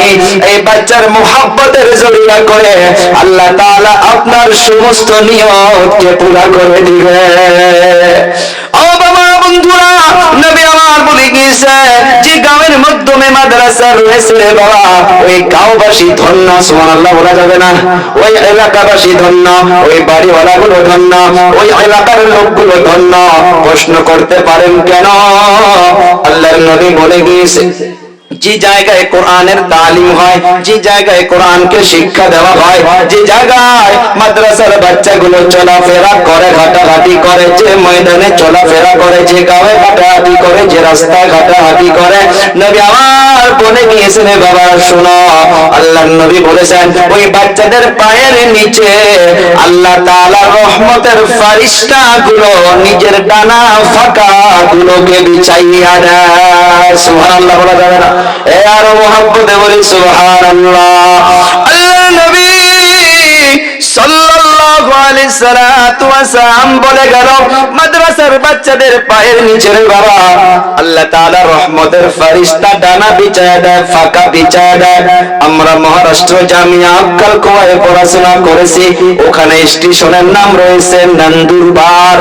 এই বাচ্চার মোহাব্বতের জড়িয়া করে আল্লাহ তাআলা আপনার সমস্ত নিয়তকে পুরা করে দিবে। ও বাবা বন্ধুরা, নবী আমার বলে গিয়েছে যে গাঁয়ের মাধ্যমে মাদ্রাসা রয়েছে রে বাবা, ওই গাঁওবাসী ধন্য, সুবহানাল্লাহ বলা যাবে না, ওই এলাকাবাসী ধন্য, ওই বাড়িওয়ালা গুলো ধন্য, ওই এলাকার লোকগুলো ধন্য। প্রশ্ন করতে পারেন কেন? আল্লাহর নবী বলে গিয়েছে যে জায়গায় কোরআনের তালিম হয়, যে জায়গায় কোরআনকে শিক্ষা দেওয়া হয়, যে জায়গায় মাদ্রাসার বাচ্চাগুলো চলাফেরা করে, ঘাটাঘাটি করে, যে ময়দানে চলাফেরা করে, যে গাঁয়ে ঘাটাঘাটি করে, যে রাস্তায় ঘাটাঘাটি করে, নবী আমার বলে গিয়েছেন বাবা শোনো, আল্লাহর নবী বলেছেন ওই বাচ্চাদের পায়ের নিচে আল্লাহ তাআলার রহমতের ফারিস্তা গুলো নিজের ডানা ফাঁকা গুলোকে বিছাইয়া দেয়। সুবহানাল্লাহ বলা যাবে না? এ আর মোহাব্বতে বলি সুবহানাল্লাহ। আল্লাহর নবী সাল্লাল্লাহু আলাইহি সাল্লাতু ওয়া সাল্লাম বলে গেল মাদ্রাসার বাচ্চাদের পায়ের নিচে রে বাবা আল্লাহ তাআলার রহমতের ফেরেশতা ডানা বিছায়া দেয়, ফাঁকা বিছায়া দেয়। আমরা মহারাষ্ট্র জামিয়া আক্কাল কোয়ায় পড়াশোনা করেছি, ওখানে স্টেশনের নাম রয়েছে নন্দুরবার।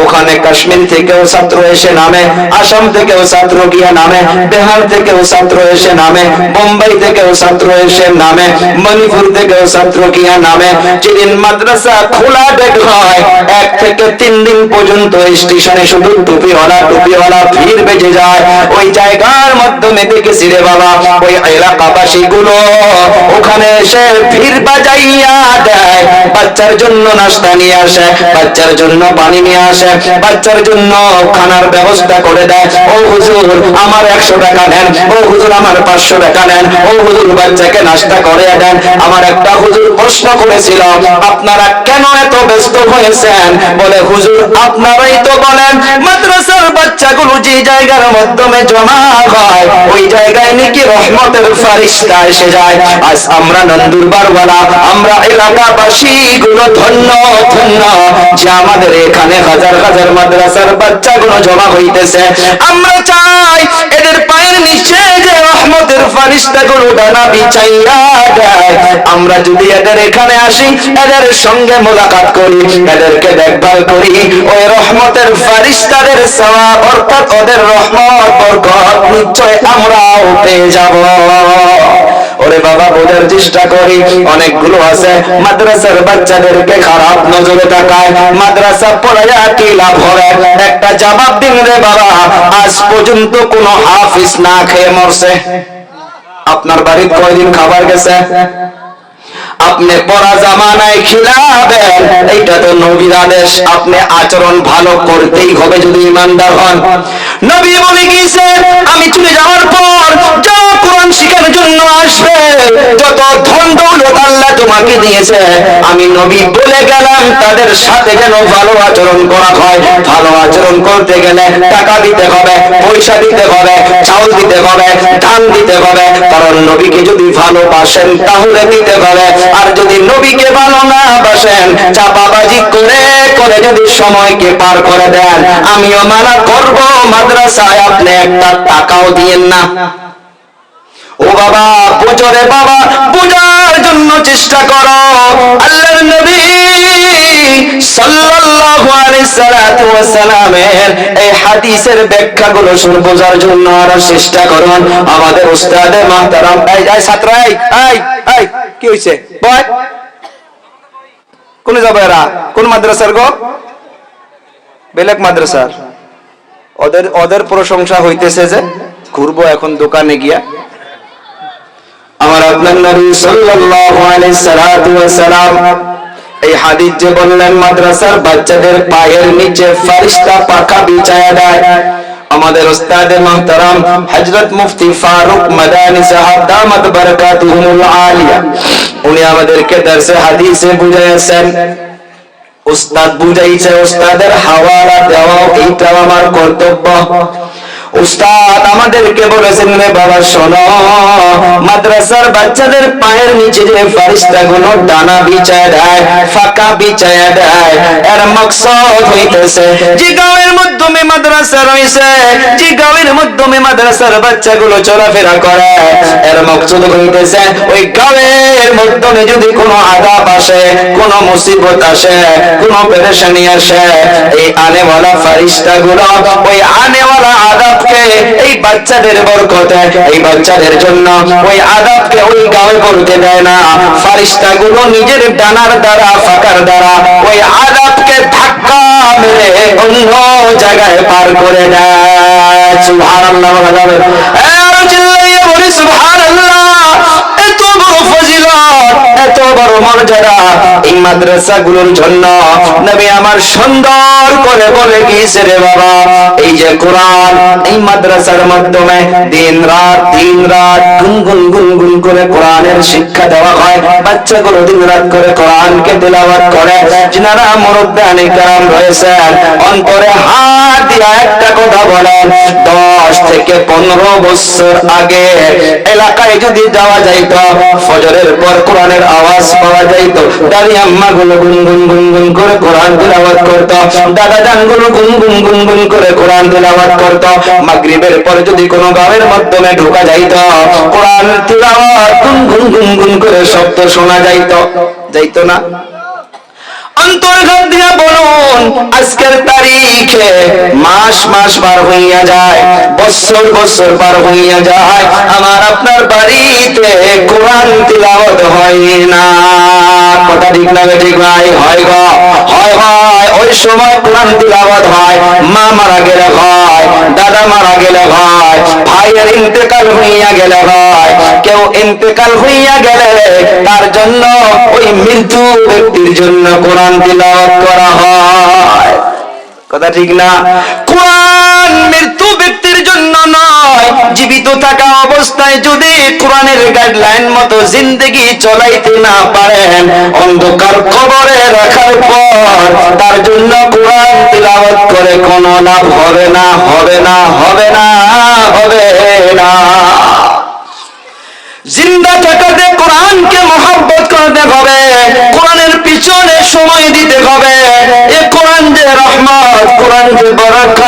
ওখানে কাশ্মীর থেকেও ছাত্র এসে নামে, আসাম থেকেও ছাত্র গিয়া নামে, বিহার থেকেও ছাত্র এসে নামে, বোম্বাই থেকেও ছাত্র এসে নামে, মণিপুর থেকেও ছাত্র গিয়া নামে। যেদিন মাদ্রাসা খোলা ডেট হয় 1 থেকে 3 দিন পর্যন্ত স্টেশনে শুধু টুপিওয়ালা ভিড় বেজে যায়। ওই জায়গার মাধ্যমে দেখেছি রে বাবা ওই এলাকাবাসী গুলো ওখানে এসে ভিড় বাজাইয়া দেয়, বাচ্চার জন্য নাস্তা নিয়ে আসে, বাচ্চার জন্য পানি নিয়ে আসে, বাচ্চার জন্য খানার ব্যবস্থা করে দেয়। ও হুজুর আমার 100 টাকা নেন, ও হুজুর আমার 500 টাকা নেন, ও হুজুর বাচ্চাকে নাস্তা করে দেন। আমার একটা হুজুর প্রশ্ন করেছিল আপনারা কেন এত ব্যস্ত হয়েছেন? বলে হুজুর আপনারাই তো বলেন মাদ্রাসার বাচ্চাগুলো যে জায়গার মাধ্যমে জমা হয় ওই জায়গায় নাকি রহমতের ফেরেশতা এসে যায়। আজ আমরা নন্দুরবারওয়ালা, আমরা এলাকাবাসী গুলো ধন্য ধন্য যে আমাদের এখানে হাজার হাজার মাদ্রাসার বাচ্চাগুলো জমা হইতেছে। আমরা চাই এদের পায়ের নিচে যে রহমতের ফেরেশতাগুলো ডানা বিছাইয়া দেয়, আমরা যদি এদের এখানে আসি, এদের সঙ্গে মোলাকাত করি, এদেরকে দেখভাল করি, ওই রহমতের ফেরেশতাদের সওয়াব অর্থাৎ ওদের রহমত বরকত নিশ্চয় আমরাও পেয়ে যাব। ওরে বাবা বোঝার চেষ্টা করি, অনেকগুলো আছে মাদ্রাসার বাচ্চাদেরকে খারাপ নজরে তাকায়, মাদ্রাসা পড়াইয়া কি লাভ হবে? একটা জবাব দিন রে বাবা, আজ পর্যন্ত কোন হাফিজ না খেয়ে মরছে? আপনার বাড়িতে কয়দিন খাবার গেছে? আপনি পড়া জামানায় খিলাবেন, এইটা তো নবীর আদেশ। আপনি আচরণ ভালো করতেই হবে যদি ইমানদার হন। নবী বলে গিয়েছে আমি চলে যাওয়ার পর যা কোরআন শিখার জন্য আসবে, যত ধন দৌলত আমাকে দিয়েছে, আমি নবী বলে গেলাম তাদের সাথে যেন ভালো আচরণ করা হয়। ভালো আচরণ করতে গেলে টাকা দিতে হবে, পয়সা দিতে হবে, চাউল দিতে হবে, ধান দিতে হবে। কারণ নবীকে যদি ভালোবাসেন তাহলে দিতে হবে। আর যদি নবীকে ভালো না বাসেন, চাপাবাজি করে করে যদি সময়কে পার করে দেন, আমিও মানা করব মাদ্রাসায় আপনি একটা টাকাও দিয়েন না। ও বাবা, বুঝো রে বাবা, বুঝার জন্য চেষ্টা করো। আল্লাহর নবী সাল্লাল্লাহু আলাইহি সাল্লাতু ওয়াস সালামের এই হাদিসের ব্যাখ্যাগুলো শুনে বোঝার জন্য আরো চেষ্টা করুন। আমাদের উস্তাদে মুহতারাম, এই ছাত্র, এই কি হইছে? বয় কোন যাবে এরা? কোন মাদ্রাসার গো? বেলেগ মাদ্রাসার। ওদের প্রশংসা হইতেছে যে ঘুরবো এখন দোকানে গিয়া। আমার আপনার নবী সাল্লাল্লাহু আলাইহি সাল্লাতু ওয়াস সালাম এই হাদিস যে বললেন মাদ্রাসার বাচ্চাদের পায়ের নিচে ফেরেশতা পাখা বিছায়া দেয়। আমাদের উস্তাদে মুহতারাম হযরত মুফতি ফারুক মাদানী সাহেব দামাত বারাকাতুহুল আলিয়া, উনি আমাদেরকে দরসে হাদিসে বুঝাইছেন। উস্তাদ বুঝাইছে, উস্তাদের হাওয়ালা দেওয়া এইটাও আমার কর্তব্য। উস্তাদ আমাদেরকে বলেছেন, রে বাবা শোনো, মাদ্রাসার বাচ্চাদের পায়ের নিচে যে ফেরেশতাগুলো ডানা বিছায় দেয়, ফাঁকা বিছায় দেয়, এর মাকসাদ হইতেছে যে গাঁয়ের মাধ্যমে মাদ্রাসা রয়েছে, যে গাঁয়ের মাধ্যমে মাদ্রাসার বাচ্চাগুলো চলাফেরা করে, এর মাকসাদ হইতেছে ওই গাঁয়ের মাধ্যমে যদি কোনো আযাব আসে, কোনো মুসিবত আসে, কোনো পেরেশানি আসে, এই আনেওয়ালা ফেরেশতাগুলো ওই আনেওয়ালা আযাব এই বাচ্চাদের বরকতে, এই বাচ্চাদের জন্য ওই আযাবকে ওই গাঁয়ে পড়তে দেয় না। ফেরেশতাগুলো নিজের ডানার দ্বারা, ফাঁকার দ্বারা ওই আযাবকে ধাক্কা মেরে অন্য জায়গায় পার করে দেয়। সুবহানাল্লাহ বলা যাবে? আর চিল্লাইয়া বলি সুবহানাল্লাহ। এত বড় ফজিলত, এত বড় মর্যাদা এই মাদ্রাসাগুলোর জন্য নবী আমার সুন্দর করে বলে গিয়েছে, রে বাবা, এই যে কোরআন এই মাদ্রাসার মাধ্যমে দিন রাত গুনগুন করে কোরআনের শিক্ষা দেওয়া হয়। বাচ্চাগুলো দিন রাত করে কোরআনকে তেলাওয়াত করে। যারা মুরব্বিয়ানে কেরাম রয়েছেন, অন্তরে হাত দিয়ে একটা কথা বলেন, 10 থেকে 15 বছর আগে এলাকায় যদি যাওয়া যাইত, ফজরের পর কোরআনের আওয়াজ পাওয়া যাইত, দাদি আম্মাগুলো গুনগুন করে কোরআন তেলাওয়াত করত, দাদা জানগুলো গুনগুন করে কোরআন তেলাওয়াত করত। মাগরিবের পর যদি কোনো গাঁয়ের মাধ্যমে ঢোকা যাইত, কোরআন তেলাওয়াত গুনগুন করে শব্দ শোনা যাইত না? অন্তর্ঘাত দিয়া বলুন, আজকের তারিখে মাস পার হইয়া যায়, বছর পার হইয়া যায়, আমার আপনার বাড়িতে কোরআন তিলাওয়াত হয় না। কথা ঠিক না ঠিক ভাই? হয় গো, হয়। ওই সময় কোরআন তিলাওয়াত হয়, মা মারা গেলে হয়, দাদা মারা গেলে হয়, ভাইয়ের ইন্তেকাল হইয়া গেলে হয়। কেউ ইন্তেকাল হইয়া গেলে তার জন্য, ওই মৃত্যু ব্যক্তির জন্য কোরআন তিলাওয়াত করা হয়। কথা ঠিক না? কোরআন মৃত্যু ব্যক্তির জন্য নয়, জীবিত থাকা অবস্থায় যদি কোরআনের গাইডলাইন মতো জিন্দেগি চলাইতে না পারেন, অন্ধকার কবরে রাখার পর তার জন্য কোরআন তিলাওয়াত করে কোনো লাভ হবে না। জিন্দা থাকাতে কোরআনকে মহব্বত করতে হবে, কোরআনের পিছনে সময় দিতে হবে। এই কোরআন যে রহমত, কোরআন যে বরকত,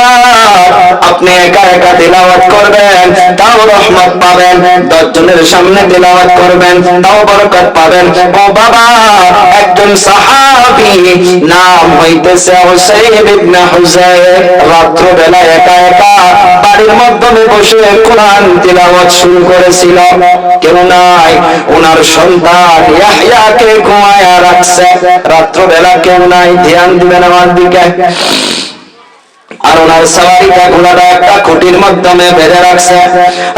আপনি একা তিলাওয়াত করবেন তাও রহমত পাবেন, 10 জনের সামনে তিলাওয়াত করবেন তাও বরকত পাবেন। ও বাবা, একজন সাহাবী নাম হইতেছে হুসাইন ইবনে হুযাইর, রাত্র বেলা একা বাড়ির মাধ্যমে বসে কোরআন তিলাওয়াত শুরু করেছিল। কেউ নাই, ওনার সন্তান ইয়াহইয়াকে ঘুমায়া রাখছে। রাত্রবেলা কেউ নাই, ধ্যান দিবেন আমার দিকে। আর ওনার সাওয়ারিটা ঘোড়াটা একটা খুঁটির মাধ্যমে বেঁধে রাখছে।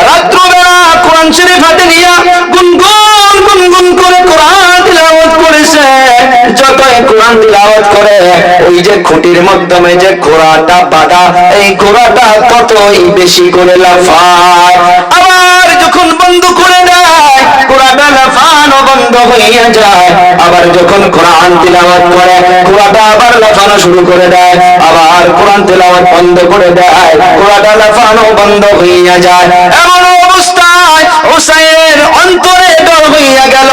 রাত্রবেলা কোরআন শরীফ হাতে নিয়ে গুনগুন করে কোরআন তিলাওয়াত করেছে। যতই কোরআন তিলাওয়াত করে, ওই যে খুঁটির মাধ্যমে যে ঘোড়াটা বাঁধা, এই ঘোড়াটা ততই বেশি করে লাফায়। আবার যখন বন্ধ করে দেয়, ঘোড়াটা কুয়াটা লাফানো বন্ধ হইয়া যায়। আবার যখন কোরআন তিলাওয়াত করে কুয়াটা আবার লাফানো শুরু করে দেয়, আবার কোরআন তিলাওয়াত বন্ধ করে দেয়, কুয়াটা লাফানো বন্ধ হইয়া যায়। এমন অবস্থায় হুসাইনের অন্তরে ডর হইয়া গেল,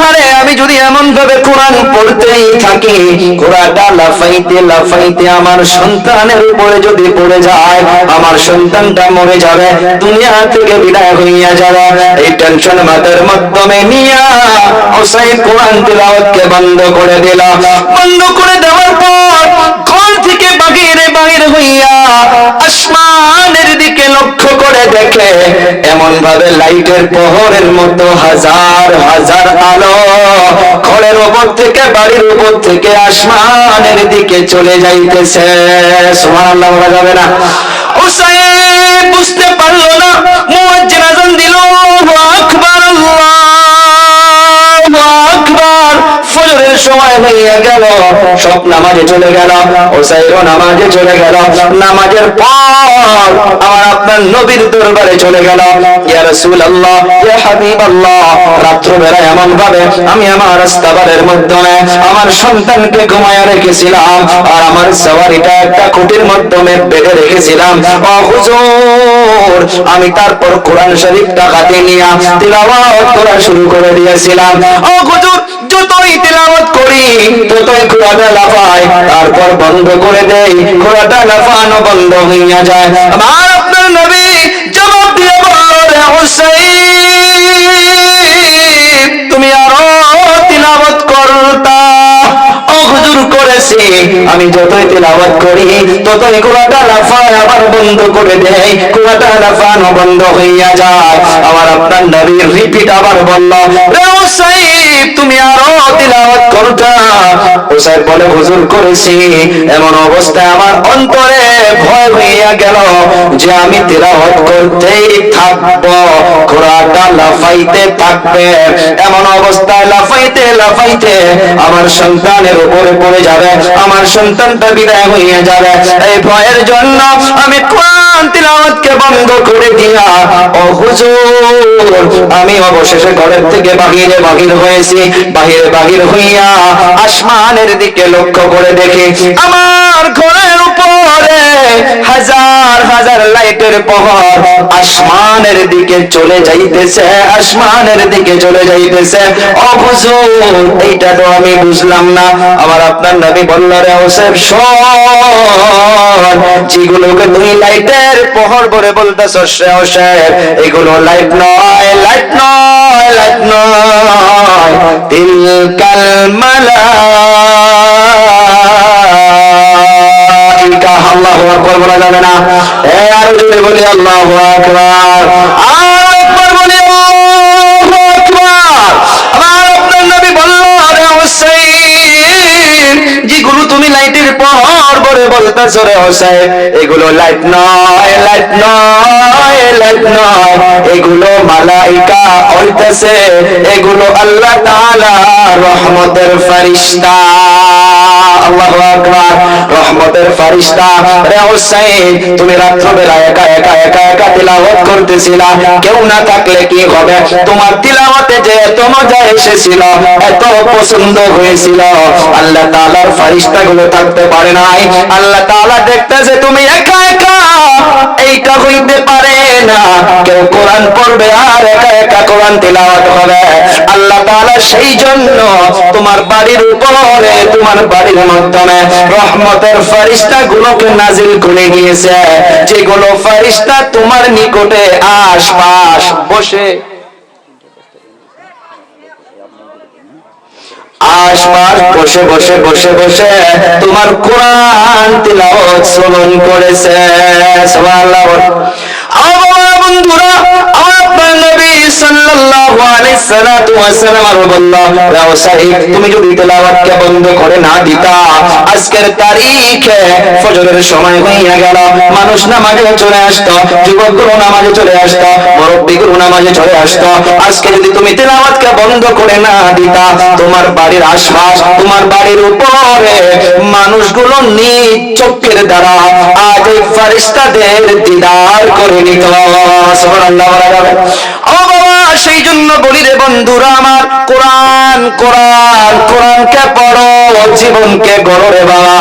আরে আমি যদি এমন ভাবে কোরআন পড়তেই থাকি, কুয়াটা লাফাইতে লাফাইতে আমার সন্তানের উপরে যদি পড়ে যায়, আমার সন্তানটা মরে যাবে, দুনিয়া থেকে বিদায় হইয়া যাবে। এই টেনশন মাথার মাধ্যমে নিয়া হুসাইন কোরআন তিলাওয়াতকে বন্ধ করে দিল। বন্ধ করে দেওয়ার পর ঘর থেকে বাহির হইয়া আসমানের দিকে লক্ষ্য করে দেখে এমন ভাবে লাইটের প্রহরের মতো হাজার হাজার আলো ঘরের উপর থেকে, বাড়ির উপর থেকে আসমানের দিকে চলে যাইতেছে। সুবহানাল্লাহ বলা যাবে না? হুসাইন বুঝতে পারলো না, মুয়াজ্জিন আযান দিল, আল্লাহু আকবার, আল্লাহু আকবার। ফজরের সময় হইয়া গেল, সব নামাজে চলে গেল, হুসাইনও নামাজে চলে গেল। নামাজের পর আমার আপনার নবীর দরবারে চলে গেল, ইয়া রাসূলুল্লাহ, ইয়া হাবিবাল্লাহ, রাত্রিবেলা এমন ভাবে আমি আমার রাস্তাবারের মাধ্যমে আমার সন্তানকে ঘুমায়া রেখেছিলাম, আর আমার সওয়ারিটা একটা খুঁটির মাধ্যমে বেঁধে রেখেছিলাম। ও হুজুর, আমি তারপর কোরআন শরীফটা হাতে নিয়ে তিলাওয়াত করা শুরু করে দিয়েছিলাম। ও হুজুর, যতই তিলাওয়াত করি ততই কুয়াটা লাফায়, তারপর বন্ধ করে দেই, কুয়াটা লাফানো বন্ধ হইয়া যায়। আমার আপনার নবী জবাব দিয়ে বলল, রে হুসাইন, তুমি আরো তিলাওয়াত করতা। ও হুজুর, করেছি, আমি যতই তিলাওয়াত করি ততই কুয়াটা লাফায়, আবার বন্ধ করে দেই, কুয়াটা লাফানো বন্ধ হইয়া যায়। আমার আপনার নবী রিপিট আবার বলল, রে হুসাইন, তুমি আরো তিলাওয়াত করতা। হুসাইন বলে, হুজুর করেছি। এমন অবস্থায় আমার অন্তরে ভয় হইয়া গেল যে আমি তিলাওয়াত করতেই থাকবো, কুয়াটা লাফাইতে থাকবে। এমন অবস্থায় লাফাইতে লাফাইতে আমার সন্তানের উপরে পড়ে যাবে, আমার সন্তানটা বিদায় হইয়া যাবে। এই ভয়ের জন্য আমি কোরআন তিলাওয়াতকে বন্ধ করে দিয়া, ও হুজুর, আমি অবশেষে ঘরের থেকে বাহির হয়েছি। বাহির হইয়া আসমানের দিকে লক্ষ্য করে দেখি আমার ঘরের উপরে হাজার হাজার লাইটের প্রহর আসমানের দিকে চলে যাইতেছে, আসমানের দিকে চলে যাইতেছে। ও হুজুর, এইটা তো আমি বুঝলাম না। আমার আপনার নবী বলল, রে হোসেন, শোন, যেগুলোকে তুই লাইটের প্রহর বলে বলতেছ, হোসেন, এগুলো লাইট নয়, লাইট নয়, লাইট নয়, তিলকাল মালাইকা। আল্লাহু আকবার বলা যাবে না? আরো জোরে বলি আল্লাহু আকবার, আরো একবার বলি আল্লাহু আকবার। আমার আপনার নবী বলল, রে হুসাইন, যেগুলো তুমি লাইটের প্রহর বলে বলতেছ, রে হুসাইন, এগুলো লাইট নয়, লাইট নয়, লাইট নয়, এগুলো মালাইকা হইতেছে, এগুলো আল্লাহ তাআলা রহমতের ফেরেশতা। আল্লাহু আকবার, রহমতের ফেরেশতা। রে হুসাইন, তুমি রাত্রিবেলা একা তিলাওয়াত করতেছিলা, কেউ না থাকলে কি হবে? তোমার তিলাওয়াতে যে এত মজা এসেছিল, এত পছন্দ হয়েছিল, আল্লাহ তাআলার ফেরেশতাগুলো থাকতে পারে নাই। আল্লাহ তাআলা দেখতেছে তুমি একা একা, এইটা হইতে পারে না। কেউ কোরআন পড়বে আর একা কোরআন তিলাওয়াত হবে। আল্লাহ তাআলা সেই জন্য তোমার বাড়ির উপরে, তোমার বাড়ির মাধ্যমে রহমতের ফেরেশতাগুলোকে নাজিল করে গিয়েছে, যেগুলো ফেরেশতা তোমার নিকটে আশপাশ বসে বসে তোমার কোরআন তিলাওয়াত শ্রবণ করেছে। সুবহানাল্লাহ। বন্ধুরা, আমার নবী সাল্লাল্লাহু আলাইহি সাল্লাতু ওয়াসাল্লাম বলল, তুমি যদি তেলাওয়াতকে বন্ধ করে না দিতা, আজকের তারিখে ফজরের সময় হইয়া গেল, মানুষ নামাজে চলে আসতো, যুবকগুলো নামাজে চলে আসতো, মুরব্বিগুলো নামাজে চলে আসতো। আজকে যদি তুমি তেলাওয়াতকে বন্ধ করে না দিতা, তোমার বাড়ির আশপাশ, তোমার বাড়ির উপরে মানুষগুলো নিজ চোখের দ্বারা আজ এই ফেরেশতাদের দিদার করে নিত। সুবহানাল্লাহ বলা যাবে? ও বাবা, সেই জন্য বলি রে বন্ধুরা আমার, কোরআন কোরআন কোরআনকে পড়ো, জীবনকে গড়ো রে বাবা।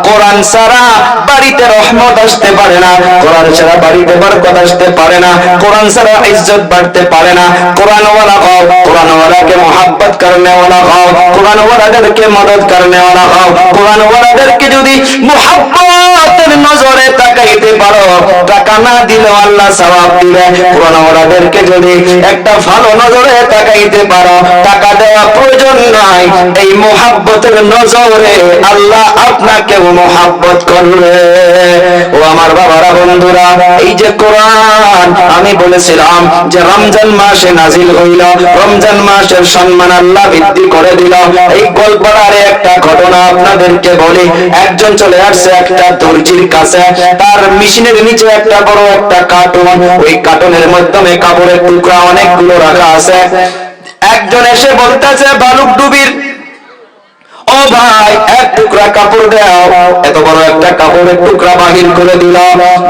কোরআন ছাড়া বাড়িতে রহমত আসতে পারে না, কোরআন ছাড়া বাড়িতে বরকত আসতে পারে না, কোরআন ছাড়া ইজ্জত বাড়তে পারে না। কোরআন ওয়ালা হও, কোরআন ওয়ালাকে মোহাব্বত করনে ওয়ালা হও, কোরআন ওয়ালাদেরকে মদদ করনে ওয়ালা হও। কোরআন ওয়ালাদেরকে যদি মোহাব্বতের নজরে তাকাইতে পারো, টাকা না দিলেও আল্লাহ সওয়াব দিবে। কোরআন ওয়ালাদেরকে যদি একটা ভালো নজরে তাকাইতে পারো, টাকা দেওয়া প্রয়োজন নাই, এই মোহাব্বতের নজরে আল্লাহ আপনাকে মোহাব্বত করবে। ও আমার বাবারা বন্ধুরা, এই যে কোরআন আমি বলেছিলাম যে রমজান মাসে নাজিল হইল, রমজান মাসের সম্মান আল্লাহ বৃদ্ধি করে দিল। এই গল্পের একটা ঘটনা আপনাদেরকে বলি। একজন চলে আসছে একটা দর্জির কাছে, তার মেশিনের নিচে একটা বড় একটা কার্টুন, ওই কার্টুনের মাধ্যমে কাপড়ের টুকরা অনেকগুলো রাখা আছে। একজন এসে বলতেছে বালুক ডুবির, ও ভাই এক টুকরা কাপড় দাও। এত বড় একটা কাপড়ের টুকরা বাহির করে দিল।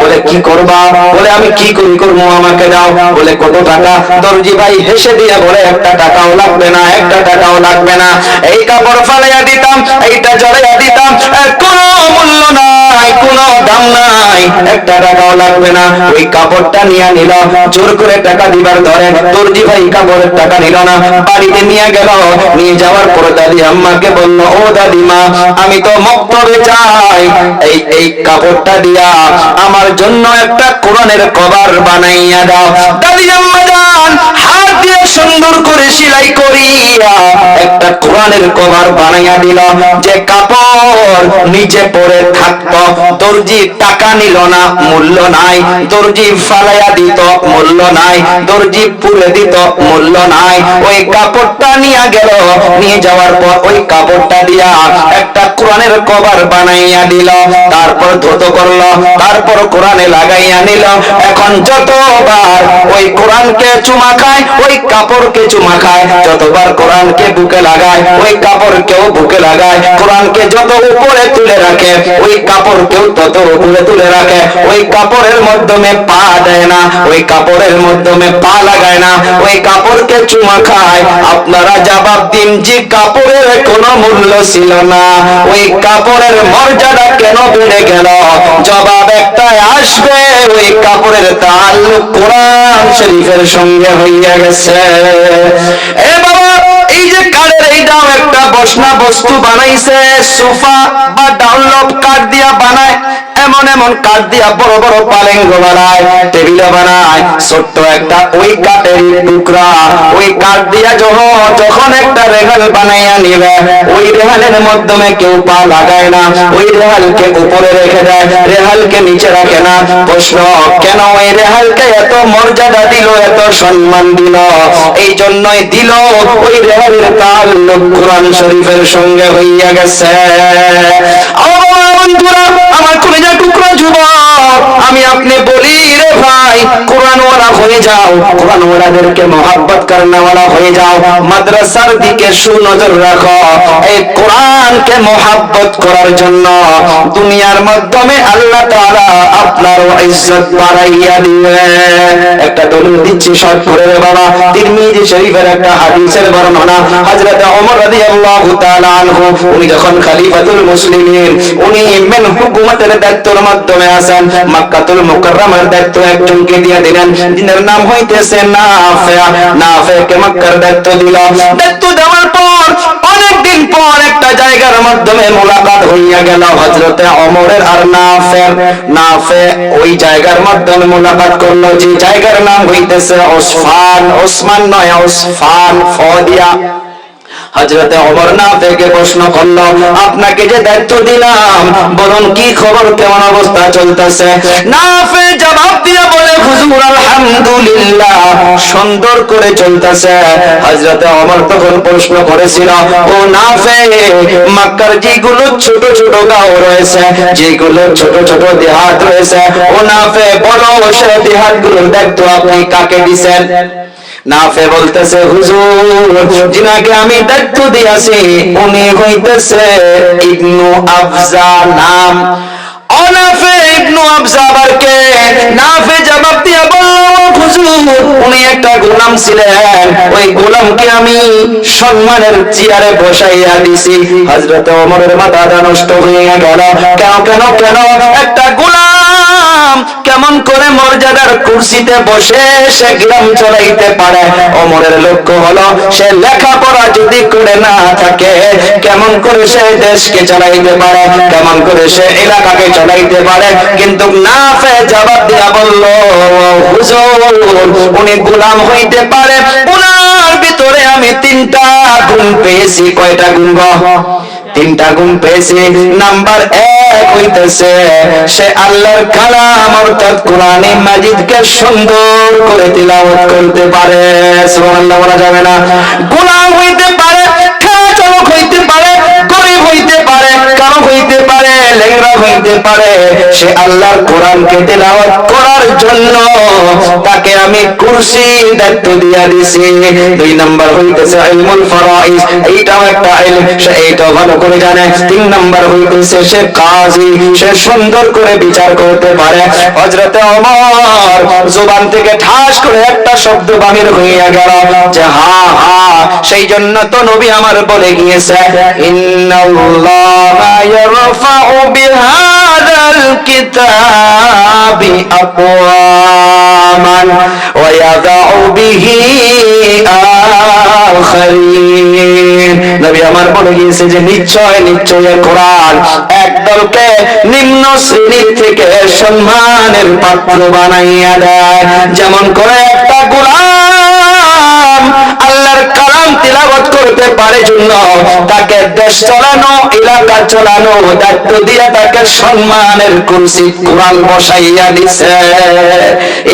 বলে কি করবা? বলে আমি কি করি করবো, আমাকে দাও। বলে কত টাকা? দর্জি ভাই হেসে দিয়ে বলে একটা টাকাও লাগবে না, একটা টাকাও লাগবে না। এই কাপড় ফালাইয়া দিতাম, এইটা জড়াইয়া দিতাম, কোনো মূল্য নাই, কোনো দাম নাই, একটা টাকাও লাগবে না। ওই কাপড়টা নিয়ে নিল, জোর করে টাকা দিবার ধরে দর্জি ভাই কাপড়ের টাকা নিল না, বাড়িতে নিয়ে গেল। নিয়ে যাওয়ার পর দাদি আম্মাকে বলল, ও দাদিমা, আমি তো মক্তবে যাই, এই কাপড়টা দিয়া আমার জন্য একটা কোরআনের কভার বানাইয়া দাও। দাদি আম্মা জান হাত দিয়ে সুন্দর করে সেলাই করিয়া একটা কোরআনের কভার বানাইয়া দিল। যে কাপড় নিচে পড়ে থাকতো, দর্জি টাকা নিল না, মূল্য নাই। দর্জি ফালাইয়া দিত, মূল্য নাই। দর্জি পুড়ে দিত, মূল্য নাই। ওই কাপড়টা নিয়ে গেল, নিয়ে যাওয়ার পর ওই কাপড়টা দিয়া একটা কোরআনের কভার বানাইয়া দিল। তারপর ধুতো করলো, তারপর কোরআনে লাগাইয়া নিল। এখন যতবার ওই কোরআনকে চুমা খায়, ওই কাপড়কে চুমা খায়। যতবার কোরআনকে বুকে লাগায়, ওই কাপড়কেও বুকে লাগায়। কোরআনকে যত উপরে তুলে রাখে, ওই কাপড়কেও তত উপরে তুলে রাখে। ওই কাপড়ের মাধ্যমে পা দেয় না, ওই কাপড়ের মাধ্যমে পা লাগায় না, ওই কাপড়কে চুমা খায়। আপনারা জবাব দিন, যে কাপড়ের কোনো মূল্য ছিল না, ওই কাপড়ের মর্যাদা কেন বেড়ে গেল? জবাব একটাই আসবে, ওই কাপড়ের তাল্লুক কোরআন শরীফের সঙ্গে হইয়া গেছে। এ বাবা, এই যে কাঠের এইটাও একটা বসনা বস্তু বানাইছে, সোফা বা ডাউনলপ কাঠ দিয়া বানায়। এমন এমন কাঠ দিয়া বড় বড় পালেঙ্গ বানায়, টেবিল বানায়। ছোট্ট একটা ওই কাঠের টুকরা, ওই কাঠ দিয়া যখন একটা রেহাল বানাইয়া নিবে, ওই রেহালের মাধ্যমে কেউ পা লাগায় না, ওই রেহালকে উপরে রেখে দেয়, রেহালকে নিচে রাখে না। প্রশ্ন, কেন ওই রেহালকে এত মর্যাদা দিল, এত সম্মান দিল? এই জন্যই দিল, ওই রেহালের তাল্লুক কোরআন শরীফের সঙ্গে হইয়া গেছে। বন্ধুরা, আমার কলিজা টুকরা যুবক, আমি আপনি বলি রে ভাই, কোরআন ওয়ালা হয়ে যাও, কোরআন ওয়ালাদেরকে মহব্বত করনেওয়ালা হয়ে যাও। মাদ্রাসার দিকে সুনজর রাখো। এই কোরআনকে মহব্বত করার জন্য দুনিয়ার মাধ্যমে আল্লাহ তাআলা আপনার ইজ্জত বাড়াইয়া দিবে। একটা দলিল দিচ্ছি শর্ট করে রে বাবা। তিরমিজি শরীফের একটা হাদিসের বর্ণনা, হযরত ওমর রাদিয়াল্লাহু তাআলা আনহু, উনি যখন খলিফাতুল মুসলিমিন, উনি মেন হুকুমতের দায়িত্বের মাধ্যমে আছেন। মক্কাতুল মুকাররমার দায়িত্ব একজনকে দিয়ে দিলেন, যিনার নাম হইতেছে নাফে। নাফেকে মক্কার দায়িত্ব দিল। দায়িত্ব দেওয়ার পর অনেকদিন পর একটা জায়গার মাধ্যমে মোলাকাত হইয়া গেল হযরতে ওমরের আর নাফে। নাফে ওই জায়গার মাধ্যমে মোলাকাত করলো, যে জায়গার নাম হইতেছে ওসফান। ওসমান নয়, ওসফান, ফদিয়া। হযরতে ওমর নাফেকে প্রশ্ন করলো, আপনাকে যে দায়িত্ব দিলাম, বলুন কি খবর, কেমন অবস্থা চলতেছে? নাফে জবাব দিয়ে বলে, হুজুর আলহামদুলিল্লাহ, সুন্দর করে চলতেছে। হযরতে ওমর তখন প্রশ্ন করেছিল, ও নাফে, মক্কার যেগুলো ছোট ছোট গাঁও রয়েছে, যেগুলো ছোট ছোট দেহাত রয়েছে, ও নাফে বলো, সে দেহাতগুলোর দায়িত্ব আপনি কাকে দিবেন? নাফে বলতেছে, হুজুর, যিনাকে আমি দায়িত্ব দিয়েছি উনি হইতেছে ইবনু আফজা নাম। অনাফে ইবনু আফজা আবার কে? নাফে জবাব দিয়ে বলল, হুজুর, উনি একটা গোলাম ছিলেন, ওই গোলামকে আমি সম্মানের চেয়ারে বসাইয়া দিছি। হযরত ওমরের মাথাটা নষ্ট হয়ে গেল। কেন একটা গোলাম কেমন করে মর্যাদার কুরসিতে বসে সে গ্রাম চালাইতে পারে? ওমরের লক্ষ্য হলো সে লেখাপড়া যদি করে না থাকে কেমন করে সে দেশকে চালাইতে পারে, কেমন করে সে এলাকাকে চালাইতে পারে। কিন্তু নাফে জবাব দিয়া বলল, হুজুর উনি গোলাম হইতে পারে, উনার ভিতরে আমি তিনটা গুণ পেয়েছি। কয়টা গুণ গো? তিনটা গুণ পেয়েছি। নাম্বার 1 হইতেছে সে আল্লাহর কালাম অর্থাৎ কোরআনে মাজিদকে সুন্দর করে তিলাওয়াত করতে পারে। সুবহানাল্লাহ বলা যাবে না? গোলাম হইতে পারে, খেলা চালক হইতে পারে, গরিব হইতে পারে, কালো হইতে পারে, লেংড়া হইতে পারে, সে আল্লাহর কোরআনকে তিলাওয়াত করার জন্য তাকে আমি কুরসি দায়িত্ব দিয়া দিছি। 2 নাম্বার হইতেছে ইলমুল ফরাইজ, এইটাও একটা ইলম, সে এইটাও ভালো করে জানে। 3 নাম্বার হইতেছে সে কাজী, সে সুন্দর করে বিচার করতে পারে। হযরতে ওমর জবান থেকে ঠাস করে একটা শব্দ বাহির হইয়া গেল যে হা হা। সেই জন্য তো নবী আমার বলে গিয়েছে, ইন্নাল্লাহা ইয়ারফাউ বিহাদাল কিতাবি আকওয়ামান ওয়া ইয়াদাউ বিহি আখারিন। নবী আমার বলে গিয়েছে যে নিশ্চয় কোরআন একদলকে নিম্ন শ্রেণীর থেকে সম্মানের পাত্র বানাইয়া দেয়। যেমন করে একটা গোলাম আল্লাহর কালাম তিলাওয়াত করতে পারে জন্য তাকে দেশ চালানো, এলাকা চালানো দায়িত্ব দিয়ে তাকে সম্মানের কুরসি কোরআন বসাইয়া দিছে।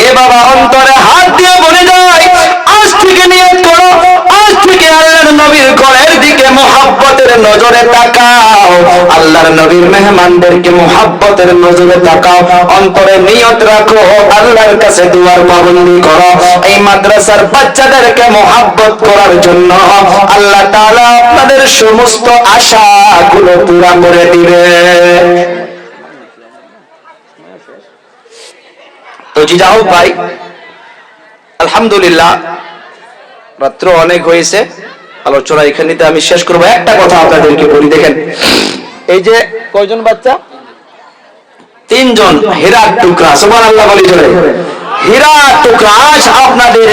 এ বাবা অন্তরে হাত দিয়ে বলে যায়, আজ থেকে নিয়ত করো, আজ থেকে আল্লাহর নবীর ঘরের দিকে মুহাব্বতের নজরে তাকাও, আল্লাহর নবীর মেহমানদেরকে মুহাব্বতের নজরে তাকাও। অন্তরে নিয়ত রাখো, আল্লাহর কাছে দুয়ার পাবন্দি করো। এই মাদ্রাসার বাচ্চাদেরকে মুহাব্বত করার জন্য আল্লাহ তাআলা আপনাদের সমস্ত আশাগুলো পুরা করে দিবে। তো জি যাও ভাই, আলহামদুলিল্লাহ রাত্র অনেক হয়েছে, আলোচনা এখানেতে আমি শেষ করবো। একটা কথা আপনাদেরকে বলি, দেখেন এই যে কয়জন বাচ্চা? 3 জন হীরার টুকরা। সুবহানাল্লাহ বলি জোরে। হীরার টুকরা। আজ আপনাদের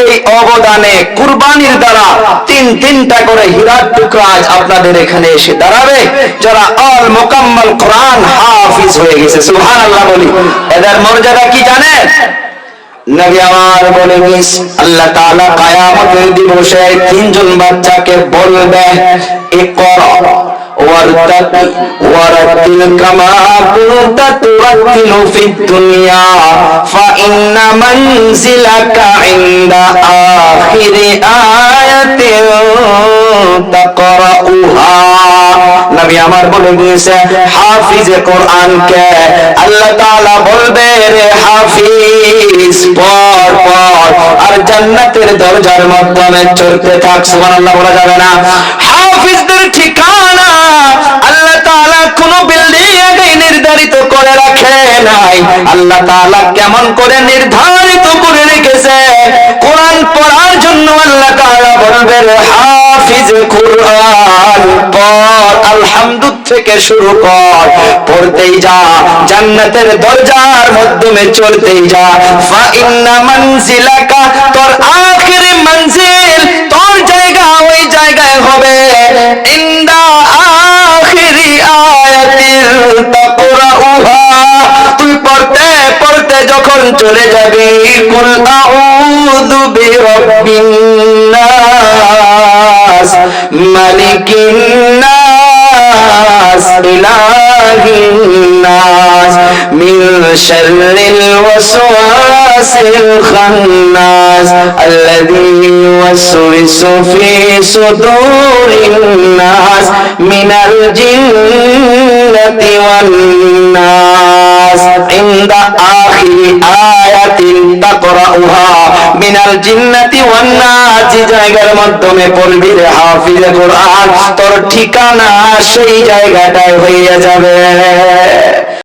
এই অবদানে কুরবানির দ্বারা 3টা করে হীরার টুকরা আজ আপনাদের এখানে এসে দাঁড়াবে, যারা আল মুকাম্মাল কোরআন হাফিজ হয়ে গেছে। সুবহানাল্লাহ বলি। এদের মর্যাদা কি জানেন? নবী আমার বলে গেছে আল্লাহ তাআলা কিয়ামতের দিবসে 3 জন বাচ্চাকে বলবে, ইকরা ওয়ারতাকি ওয়ারাতিল কামা কুনতা তুরাতিলু ফিদ দুনিয়া ফা ইন্না মানজিলাকা ইনদা আখিরি আয়াতিন তাকরাউহা। নবী আমার বলে গিয়েছে হাফিজে কোরআনকে আল্লাহ তাআলা বলবে, রে হাফিজ পড় আর জান্নাতের দরজার মাধ্যমে চলতে থাক। সুবহানাল্লাহ বলা যাবে না? হাফিজদের ঠিকানা আল্লাহ তাআলা কোন বিল্ডিং এ নির্ধারিত করে রাখে নাই। আল্লাহ তাআলা কেমন করে নির্ধারিত করে রেখেছে, কোরআন পড়ার জন্য আল্লাহ তাআলা বলবে, রে হাফিজ কোরআন পড়, আলহামদু থেকে শুরু কর, পড়তেই যা, জান্নাতের দরজার মাধ্যমে চলতেই যা। ফা ইন্না মানজিলাকা, তোর আখিরি মঞ্জিল, তোর জায়গা ওই জায়গায় হবে ইনদা আখিরি আয়াতিল তাকরাউহা। তুই পড়তে পড়তে যখন চলে যাবি, কুল আউযু বিরাব্বিন নাস মালিকিন নাস ইলাহিন নাস মিন শাররিল ওয়াসওয়াসিল খান্নাস আল্লাযী ইউওয়াসওয়িসু ফি সুদুরিন নাস মিনাল জিন্নাতি ওয়ান নাস। ইনদা আখিরি আয়াতিন তাকরাউহা মিনাল জিন্নাতি ওয়ান নাস। যে জায়গার মাধ্যমে পড়বি রে হাফিজ কোরআন, তোর ঠিকানা সেই জায়গাটায় হয়ে যাবে।